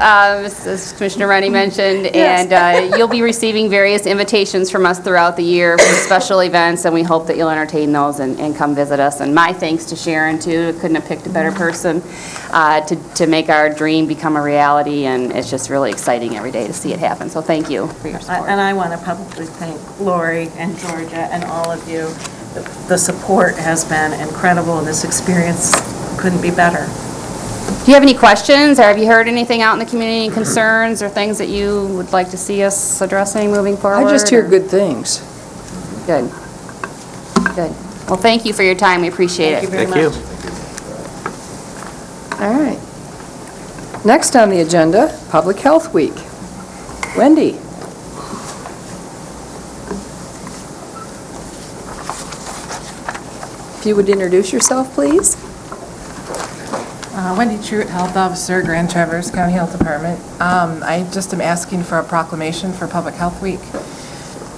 as Commissioner Rennie mentioned. Yes. And you'll be receiving various invitations from us throughout the year for special events, and we hope that you'll entertain those and come visit us. And my thanks to Sharon, too. Couldn't have picked a better person to make our dream become a reality, and it's just really exciting every day to see it happen. So thank you for your support. And I want to publicly thank Lori and Georgia and all of you. The support has been incredible, and this experience couldn't be better. Do you have any questions, or have you heard anything out in the community, concerns or things that you would like to see us addressing moving forward? I just hear good things. Good. Good. Well, thank you for your time. We appreciate it. Thank you very much. All right. Next on the agenda, Public Health Week. Wendy. If you would introduce yourself, please. Wendy Truitt, Health Officer, Grand Traverse County Health Department. I just am asking for a proclamation for Public Health Week.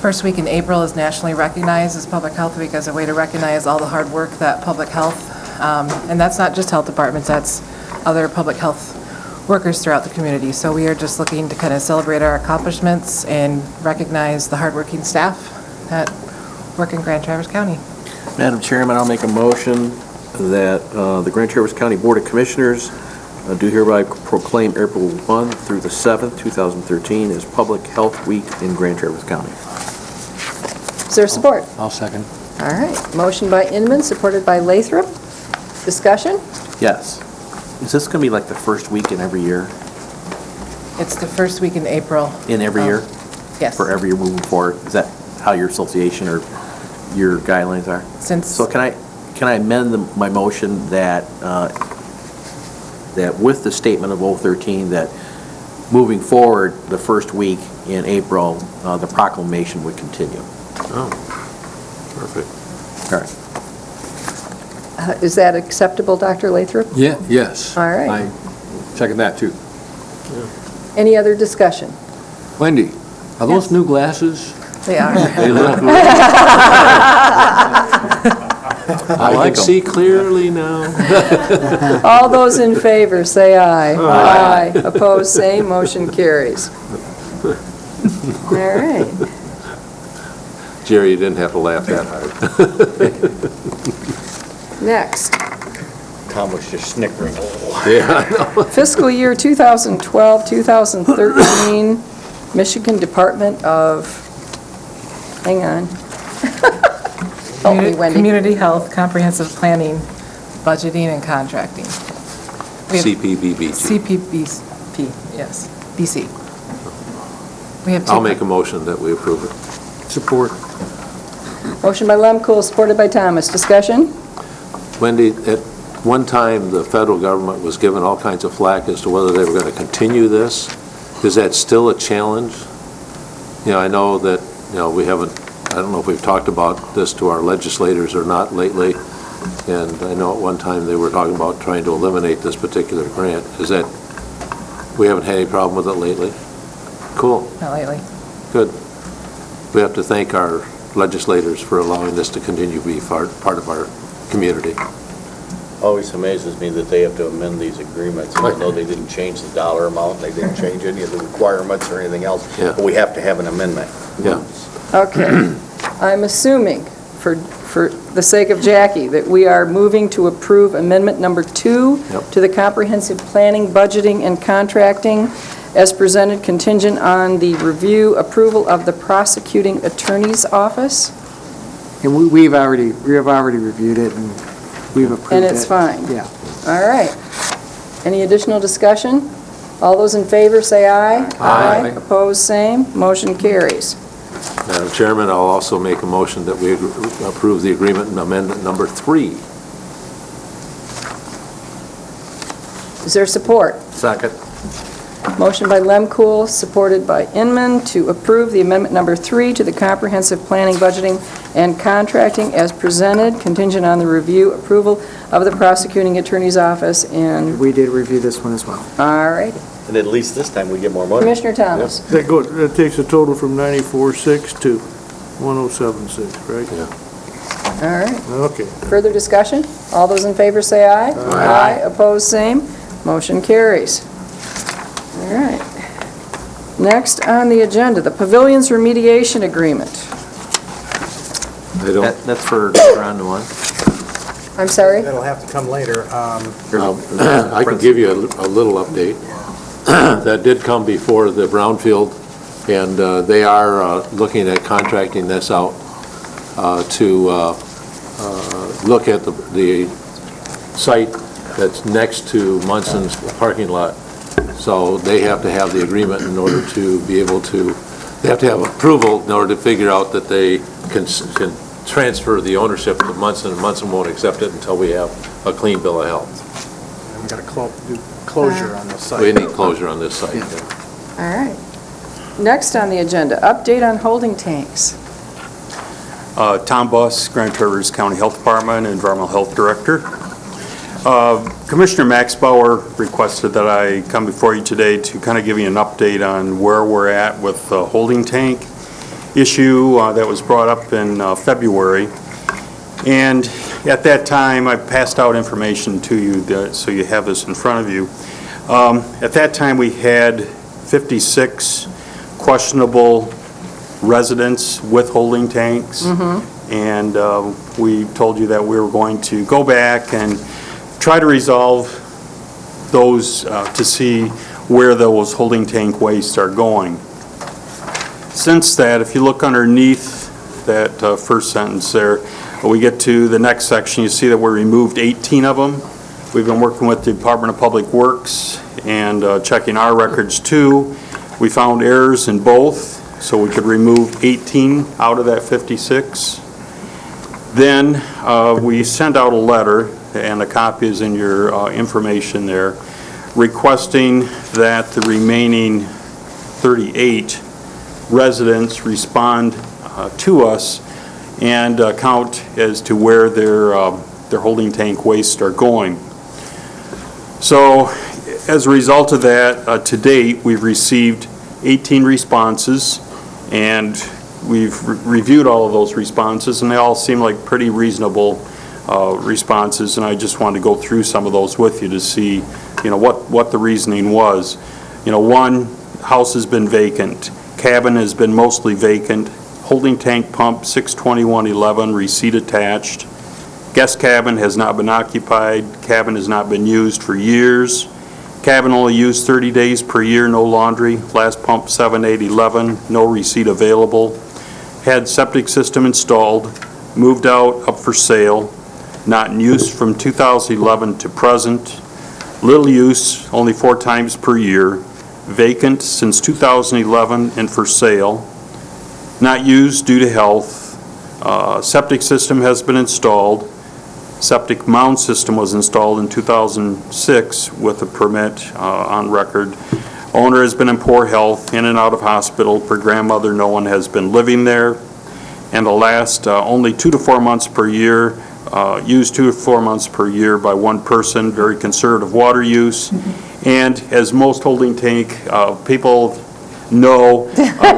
First week in April is nationally recognized as Public Health Week as a way to recognize all the hard work that public health, and that's not just health departments, that's other public health workers throughout the community. So we are just looking to kind of celebrate our accomplishments and recognize the hardworking staff that work in Grand Traverse County. Madam Chairman, I'll make a motion that the Grand Traverse County Board of Commissioners do hereby proclaim April 1 through the 7th, 2013 as Public Health Week in Grand Traverse County. Is there support? I'll second. All right. Motion by Inman, supported by Lathrop. Discussion? Yes. Is this going to be like the first week in every year? It's the first week in April. In every year? Yes. For every year moving forward? Is that how your association or your guidelines are? So can I amend my motion that, that with the statement of 013, that moving forward, the first week in April, the proclamation would continue? Oh, perfect. All right. Is that acceptable, Dr. Lathrop? Yeah, yes. All right. I second that, too. Any other discussion? Wendy, are those new glasses? They are. They look great. I can see clearly now. All those in favor, say aye. Aye. Opposed, same. Motion carries. All right. Jerry, you didn't have to laugh that hard. Next, Tom was just snickering. Yeah, I know. fiscal year 2012, 2013, Michigan Department of, hang on. Help me, Wendy. Community Health Comprehensive Planning, Budgeting and Contracting. We have CPBBG. CPBP, yes, BC. We have two. I'll make a motion that we approve it. Support. Motion by Lemkool, supported by Thomas. Discussion? Wendy, at one time, the federal government was given all kinds of flack as to whether they were going to continue this. Is that still a challenge? You know, I know that, you know, we haven't, I don't know if we've talked about this to our legislators or not lately, and I know at one time they were talking about trying to eliminate this particular grant. Is that, we haven't had any problem with it lately? Cool. Not lately. Good. We have to thank our legislators for allowing this to continue to be part of our community. Always amazes me that they have to amend these agreements, even though they didn't change the dollar amount, they didn't change any of the requirements or anything else, Yeah. but we have to have an amendment. Yeah. Okay. I'm assuming, for the sake of Jackie, that we are moving to approve amendment number 2 Yep. to the comprehensive planning, budgeting, and contracting as presented contingent on the review approval of the prosecuting attorney's office, And we've already reviewed it, and we've approved it. and it's fine. Yeah. All right. Any additional discussion? All those in favor, say aye. Aye. Opposed, same. Motion carries. Madam Chairman, I'll also make a motion that we approve the agreement and amendment number 3. Is there support? Second. Motion by Lemkool, supported by Inman, to approve the amendment number 3 to the comprehensive planning, budgeting, and contracting as presented, contingent on the review approval of the prosecuting attorney's office. And We did review this one as well. all right, And at least this time we get more money. Commissioner Thomas. That takes a total from 94.6 to 107.6, right? Yeah. All right. Okay. Further discussion? All those in favor say aye. Aye. Opposed, same. Motion carries. All right. Next on the agenda, the Pavilions Remediation Agreement. That's for Ron Nguyen. I'm sorry? That'll have to come later. I can give you a little update. That did come before the Brownfield, and they are looking at contracting this out to look at the site that's next to Munson's parking lot. So they have to have the agreement in order to be able to, they have to have approval in order to figure out that they can transfer the ownership to Munson, and Munson won't accept it until we have a clean bill of health. And we've got to do closure on this site. We need closure on this site. All right. Next on the agenda, update on holding tanks. Tom Buss, Grand Traverse County Health Department, Environmental Health Director. Commissioner Max Bauer requested that I come before you today to kind of give you an update on where we're at with the holding tank issue that was brought up in February. And at that time, I passed out information to you, so you have this in front of you. At that time, we had 56 questionable residents with holding tanks. And we told you that we were going to go back and try to resolve those to see where those holding tank wastes are going. Since that, if you look underneath that first sentence there. When we get to the next section, you see that we removed 18 of them. We've been working with the Department of Public Works and checking our records too. We found errors in both, so we could remove 18 out of that 56. Then we sent out a letter, and a copy is in your information there, requesting that the remaining 38 residents respond to us and count as to where their holding tank wastes are going. So as a result of that, to date, we've received 18 responses, and we've reviewed all of those responses, and they all seem like pretty reasonable responses, and I just wanted to go through some of those with you to see, what the reasoning was. One, house has been vacant, cabin has been mostly vacant, holding tank pump 62111, receipt attached, guest cabin has not been occupied, cabin has not been used for years, cabin only used 30 days per year, no laundry, last pump 7/8/11, no receipt available, had septic system installed, moved out, up for sale, not in use from 2011 to present, little use, only 4 times per year, vacant since 2011 and for sale, not used due to health, septic system has been installed, septic mound system was installed in 2006 with a permit on record. Owner has been in poor health, in and out of hospital. Per grandmother, no one has been living there. And the last, only 2 to 4 months per year, used 2 to 4 months per year by one person, very conservative water use. And as most holding tank people know,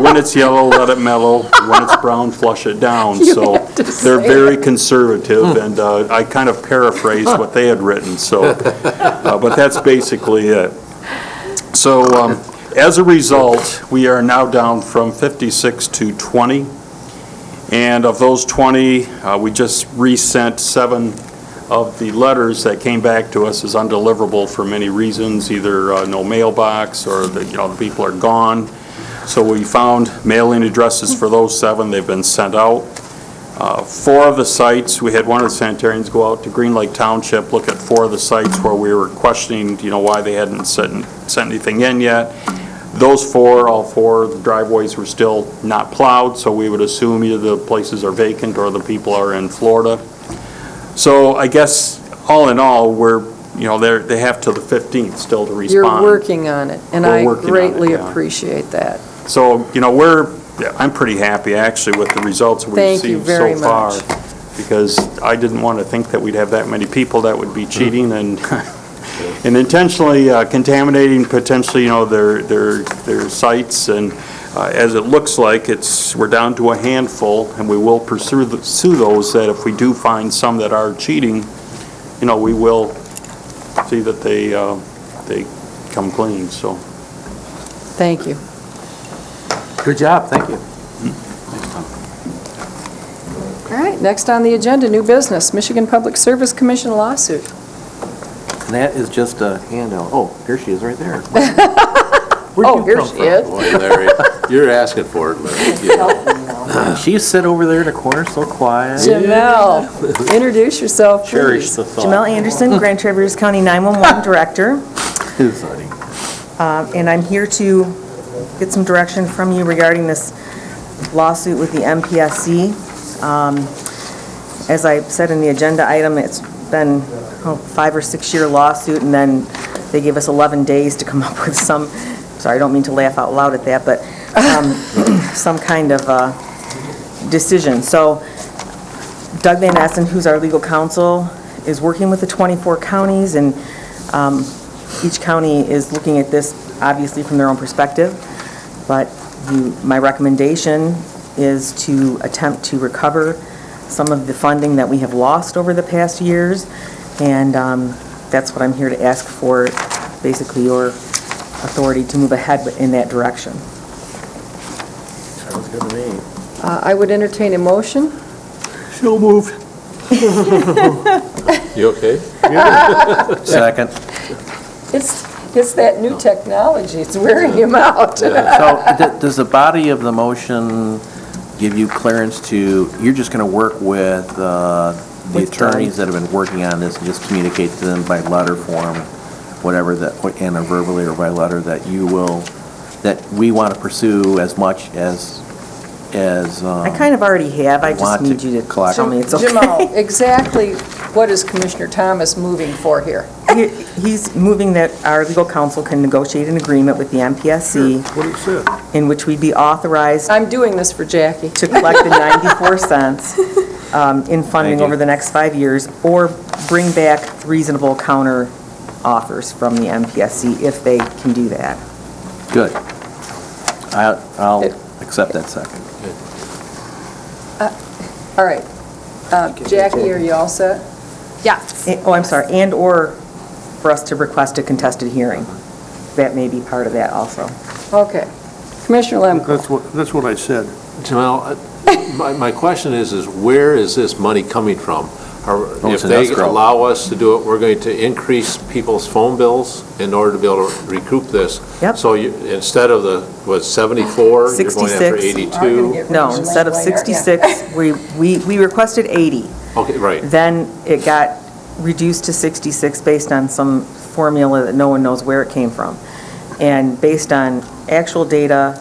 when it's yellow, let it mellow. When it's brown, flush it down. So they're very conservative, and I kind of paraphrased what they had written. So, but that's basically it. So as a result, we are now down from 56 to 20. And of those 20, we just resent 7 of the letters that came back to us as undeliverable for many reasons, either no mailbox or the people are gone. So we found mailing addresses for those 7. They've been sent out. 4 of the sites, we had one of the sanitarians go out to Green Lake Township, look at 4 of the sites where we were questioning, why they hadn't sent anything in yet. Those 4, all 4 driveways were still not plowed, so we would assume either the places are vacant or the people are in Florida. So I guess all in all, they have till the 15th still to respond. You're working on it, and I greatly appreciate that. So, I'm pretty happy actually with the results we've received so far. Because I didn't want to think that we'd have that many people that would be cheating and intentionally contaminating potentially, their sites. And as it looks like, we're down to a handful, and we will pursue those that if we do find some that are cheating, we will see that they come clean. So. Thank you. Good job, thank you. All right, next on the agenda, new business, Michigan Public Service Commission lawsuit. And that is just a handout. Oh, here she is right there. Here she is. Boy, Larry, you're asking for it, Larry. She sit over there in the corner, so quiet. Jamel, introduce yourself, please. Cherish the thought. Jamel Anderson, Grand Traverse County 911 Director. And I'm here to get some direction from you regarding this lawsuit with the MPSC. As I said in the agenda item, it's been a 5 or 6 year lawsuit, and then they gave us 11 days to come up with some, sorry, I don't mean to laugh out loud at that, but some kind of decision. So Doug Van Essen, who's our legal counsel, is working with the 24 counties, and each county is looking at this obviously from their own perspective, but my recommendation is to attempt to recover some of the funding that we have lost over the past years, and that's what I'm here to ask for, basically your authority to move ahead in that direction. Sounds good to me. I would entertain a motion. So moved. You okay? Second. It's that new technology, it's wearing him out. So does the body of the motion give you clearance to, you're just going to work with the With attorneys that have been working on this and just communicate to them by letter form, whatever that, and verbally or by letter, that you will, that we want to pursue as much as I kind of already have, I just want need to you to collect. tell me it's Jamal, okay. exactly what is Commissioner Thomas moving for here? He's moving that our legal counsel can negotiate an agreement with the MPSC. What he said. In which we'd be authorized I'm doing this for Jackie. to collect the 94 cents in funding over the next 5 years, or bring back reasonable counter offers from the MPSC if they can do that. Good. I'll accept that second. All right. Jackie, are you all set? Yes. Oh, I'm sorry, and/or for us to request a contested hearing. That may be part of that also. Okay. Commissioner Lemko. That's what I said. Jamal, my question is where is this money coming from? If it's an they escrow. allow us to do it, we're going to increase people's phone bills in order to be able to recoup this. Yep. So instead of the, 74, you're going after 82? No, instead of 66, we requested 80. Okay, right. Then it got reduced to 66 based on some formula that no one knows where it came from. And based on actual data,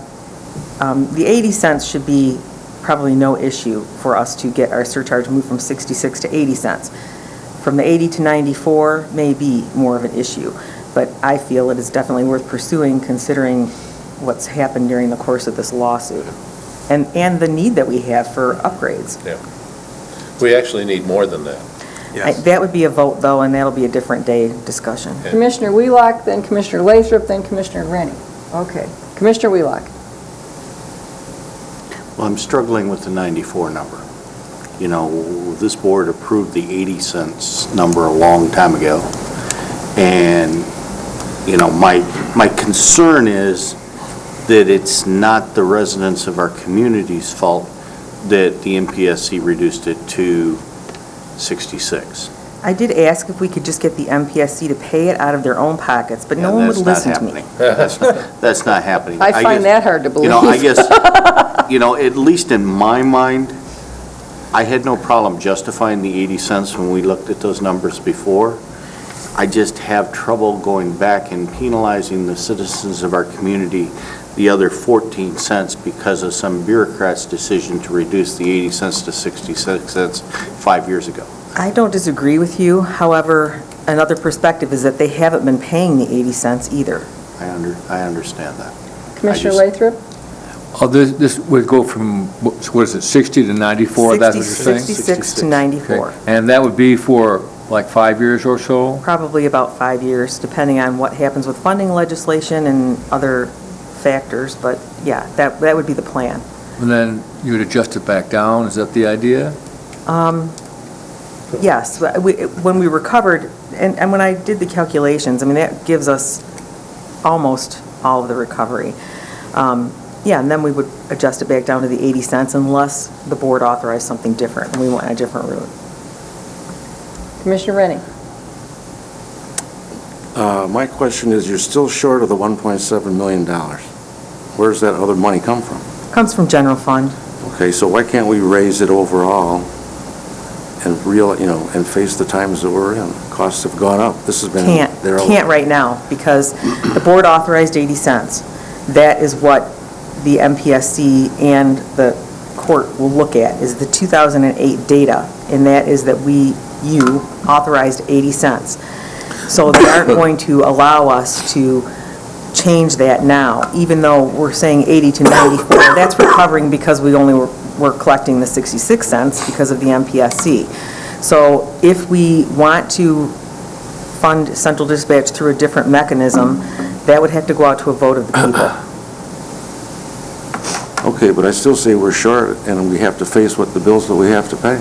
the 80 cents should be probably no issue for us to get our surcharge moved from 66 to 80 cents. From the 80 to 94 may be more of an issue, but I feel it is definitely worth pursuing considering what's happened during the course of this lawsuit and the need that we have for upgrades. Yeah. We actually need more than that. That would be a vote, though, and that'll be a different day discussion. Commissioner Wheelock, then Commissioner Lathrop, then Commissioner Rennie. Okay. Commissioner Wheelock. Well, I'm struggling with the 94 number. You know, this board approved the 80 cents number a long time ago. And, you know, my concern is that it's not the residents of our community's fault that the MPSC reduced it to 66. I did ask if we could just get the MPSC to pay it out of their own pockets, but no one would listen to me. That's not happening. I find that hard to believe. You know, I guess, you know, at least in my mind, I had no problem justifying the 80 cents when we looked at those numbers before. I just have trouble going back and penalizing the citizens of our community the other 14 cents because of some bureaucrat's decision to reduce the 80 cents to 66 cents 5 years ago. I don't disagree with you. However, another perspective is that they haven't been paying the 80 cents either. I understand that. Commissioner Lathrop? Oh, this would go from, what is it, 60 to 94? That's what you're saying? 66 to 94. Okay. And that would be for like 5 years or so? Probably about 5 years, depending on what happens with funding legislation and other factors. But yeah, that would be the plan. And then you would adjust it back down? Is that the idea? Yes, when we recovered, and when I did the calculations, I mean, that gives us almost all of the recovery. Yeah, and then we would adjust it back down to the 80 cents unless the board authorized something different, and we went a different route. Commissioner Rennie? My question is, you're still short of the $1.7 million. Where's that other money come from? Comes from general fund. Okay, so why can't we raise it overall and and face the times that we're in? Costs have gone up. This has been Can't right now, because the board authorized 80 cents. That is what the MPSC and the court will look at, is the 2008 data, and that is that you authorized 80 cents. So they aren't going to allow us to change that now, even though we're saying 80 to 94. That's recovering because we only were collecting the 66 cents because of the MPSC. So if we want to fund central dispatch through a different mechanism, that would have to go out to a vote of the people. Okay, but I still say we're short, and we have to face what the bills that we have to pay.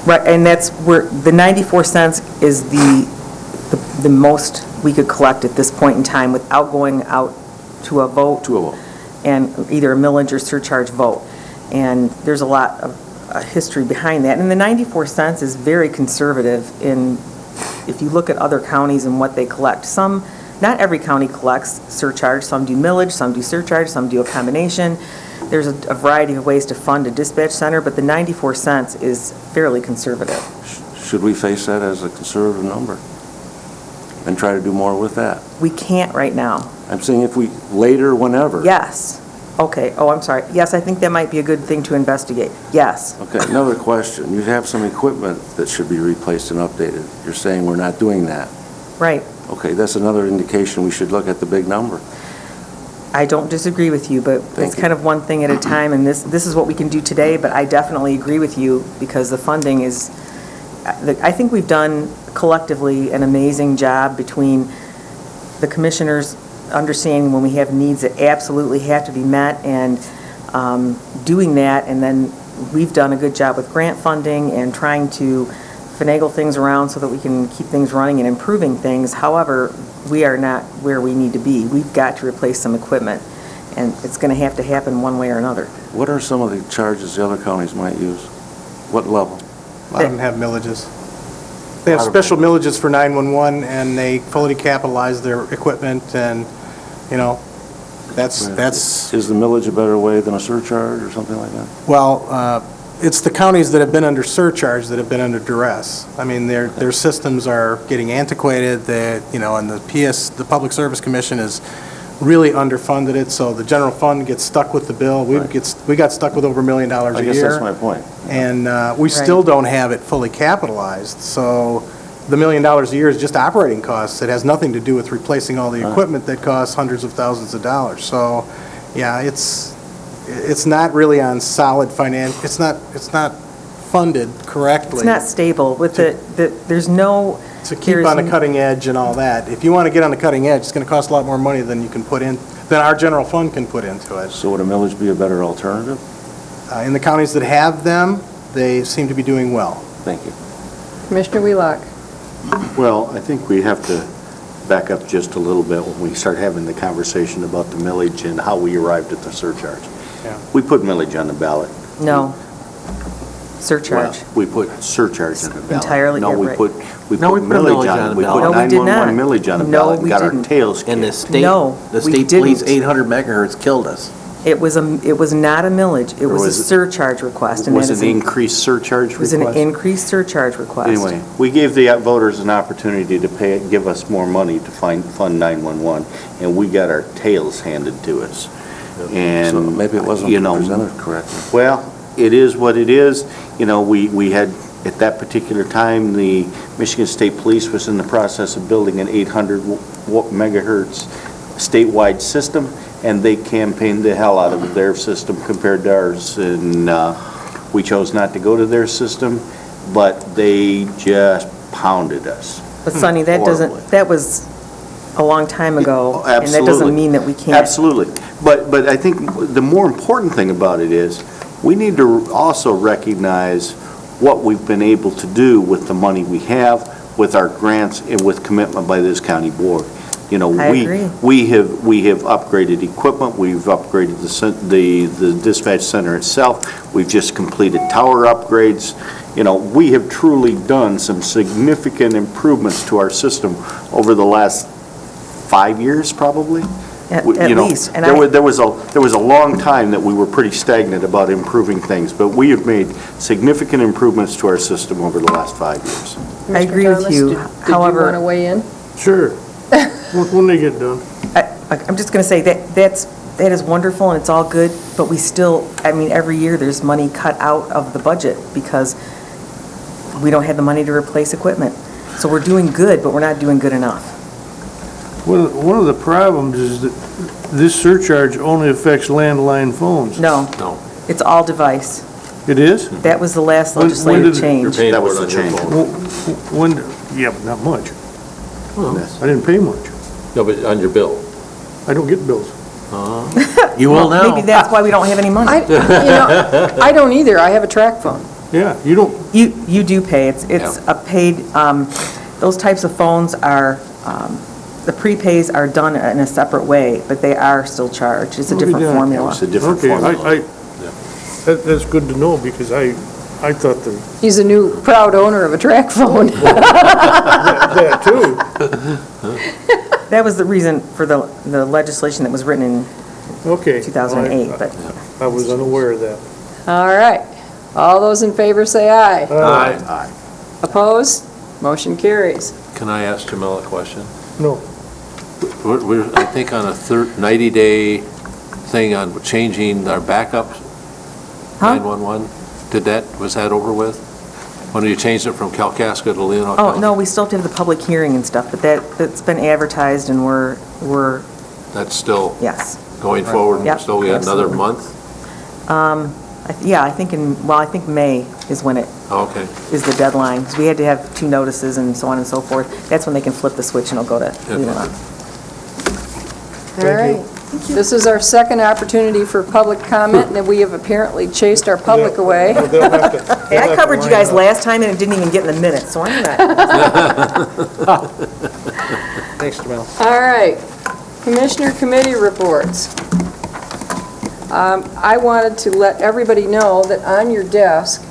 Right, and that's where the 94 cents is the most we could collect at this point in time without going out to a vote. And either a millage or surcharge vote. And there's a lot of history behind that. And the 94 cents is very conservative if you look at other counties and what they collect. Not every county collects surcharge. Some do millage, some do surcharge, some do a combination. there's a variety of ways to fund a dispatch center, but the 94 cents is fairly conservative. Should we face that as a conservative number and try to do more with that? We can't right now. I'm saying if we, later, whenever. Yes. Okay. Oh, I'm sorry. Yes, I think that might be a good thing to investigate. Yes. Okay, another question. You have some equipment that should be replaced and updated. You're saying we're not doing that. Right. Okay, that's another indication we should look at the big number. I don't disagree with you, but it's kind of one thing at a time, and this is what we can do today, but I definitely agree with you because the funding is, I think we've done collectively an amazing job between the commissioners understanding when we have needs that absolutely have to be met and doing that, and then we've done a good job with grant funding and trying to finagle things around so that we can keep things running and improving things. However, we are not where we need to be. We've got to replace some equipment, and it's going to happen one way or another. What are some of the charges the other counties might use? What level? A lot of them have millages. They have special millages for 911, and they fully capitalize their equipment, and, you know, that's... Is the millage a better way than a surcharge or something like that? Well, it's the counties that have been under surcharge that have been under duress. I mean, their systems are getting antiquated, you know, and the Public Service Commission has really underfunded it, so the general fund gets stuck with the bill. We got stuck with over $1 million a year. I guess that's my point. And we still don't have it fully capitalized, so the $1 million a year is just operating costs. It has nothing to do with replacing all the equipment that costs hundreds of thousands of dollars. So, yeah, it's not really on solid finance. It's not funded correctly. It's not stable. With there's no... To keep on the cutting edge and all that. If you want to get on the cutting edge, it's going to cost a lot more money than you can put in, than our general fund can put into it. So would a millage be a better alternative? In the counties that have them, they seem to be doing well. Thank you. Commissioner Wheelock. Well, I think we have to back up just a little bit when we start having the conversation about the millage and how we arrived at the surcharge. Yeah. We put millage on the ballot. No. Surcharge. Well, we put surcharge on the ballot. Entirely, No, you're we right. put we put millage on it. We put No, we did not. 911 millage on the No, ballot and we got our didn't. tails And the kicked. state, No, the we state police didn't. 800 megahertz killed us. It was not a millage. It was a was it- surcharge request. and Was that it is an increased surcharge It was request? an increased surcharge request. Anyway, we gave the voters an opportunity to give us more money to fund 911, and we got our tails handed to us. And, So maybe it wasn't you know, presented correctly. Well, it is what it is. You know, we had, at that particular time, the Michigan State Police was in the process of building an 800 megahertz statewide system, and they campaigned the hell out of their system compared to ours. And we chose not to go to their system, but they just pounded us. But Sonny, that was a long time ago. Absolutely. And that doesn't mean that we can't. Absolutely. But I think the more important thing about it is, we need to also recognize what we've been able to do with the money we have, with our grants, and with commitment by this county board. You know, I agree. we have upgraded equipment, we've upgraded the dispatch center itself, we've just completed tower upgrades. You know, we have truly done some significant improvements to our system over the last 5 years, probably. At You know, least. And there was a long time that we were pretty stagnant about improving things, but we have made significant improvements to our system over the last 5 years. I agree with you. Did you However, want to weigh in? Sure. When they get done. I'm just going to say that is wonderful and it's all good, but we still, I mean, every year there's money cut out of the budget because we don't have the money to replace equipment. So we're doing good, but we're not doing good enough. One of the problems is that this surcharge only affects landline phones. No. No. It's all device. It is? That was the last When legislative did it- change. You're paying That for was it on the your change. phone. When, yeah, but not much. Yes. I didn't pay much. No, but on your bill. I don't get bills. You will now. Maybe that's why we don't have any money. I don't either. I have a track phone. Yeah, you don't, You do pay. It's a paid, those types of phones are, the prepays are done in a separate way, but they are still charged. It's a different formula. It's a different okay, formula. that's good to know because I thought He's a new proud owner of a track phone. that too. That was the reason for the legislation that was written in Okay. 2008, but I was unaware of that. All right. All those in favor say aye. Aye. Opposed? Motion carries. Can I ask Jamel a question? No. We're, I think, on a 90-day thing on changing our backup 911. Was that over with? When you changed it from Kalkaska to Leelanau County? Oh, no, we still have to have the public hearing and stuff, but that's been advertised and we're, That's still yes. going forward? Yep, Still, we got another absolutely. month? Yeah, I think I think May is when it Okay. is the deadline, because we had to have 2 notices and so on and so forth. That's when they can flip the switch and it'll go to Leelanau. All right. This is our second opportunity for public comment, and we have apparently chased our public away. Hey, I covered you guys last time and it didn't even get in the minutes, so I'm not. Thanks, Jamel. All right. Commissioner committee reports. I wanted to let everybody know that on your desk,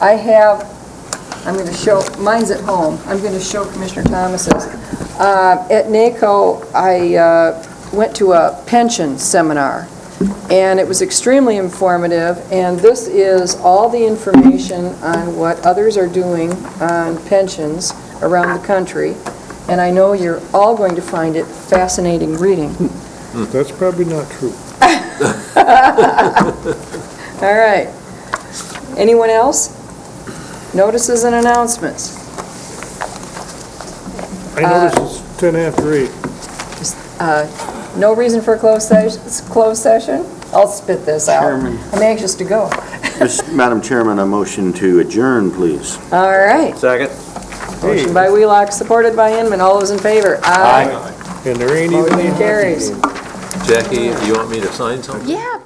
I have, I'm going to show, mine's at home. I'm going to show Commissioner Thomas's. At NACO, I went to a pension seminar, and it was extremely informative, and this is all the information on what others are doing on pensions around the country, and I know you're all going to find it fascinating reading. That's probably not true. All right. Anyone else? Notices and announcements. I noticed it's 10 after 8. No reason for a closed session? I'll spit this out. Chairman. I'm anxious to go. Madam Chairman, a motion to adjourn, please. All right. Second. Motion by Wheelock, supported by Inman. All those in favor? Aye. And there ain't even Motion carries. Jackie, you want me to sign something? Yeah.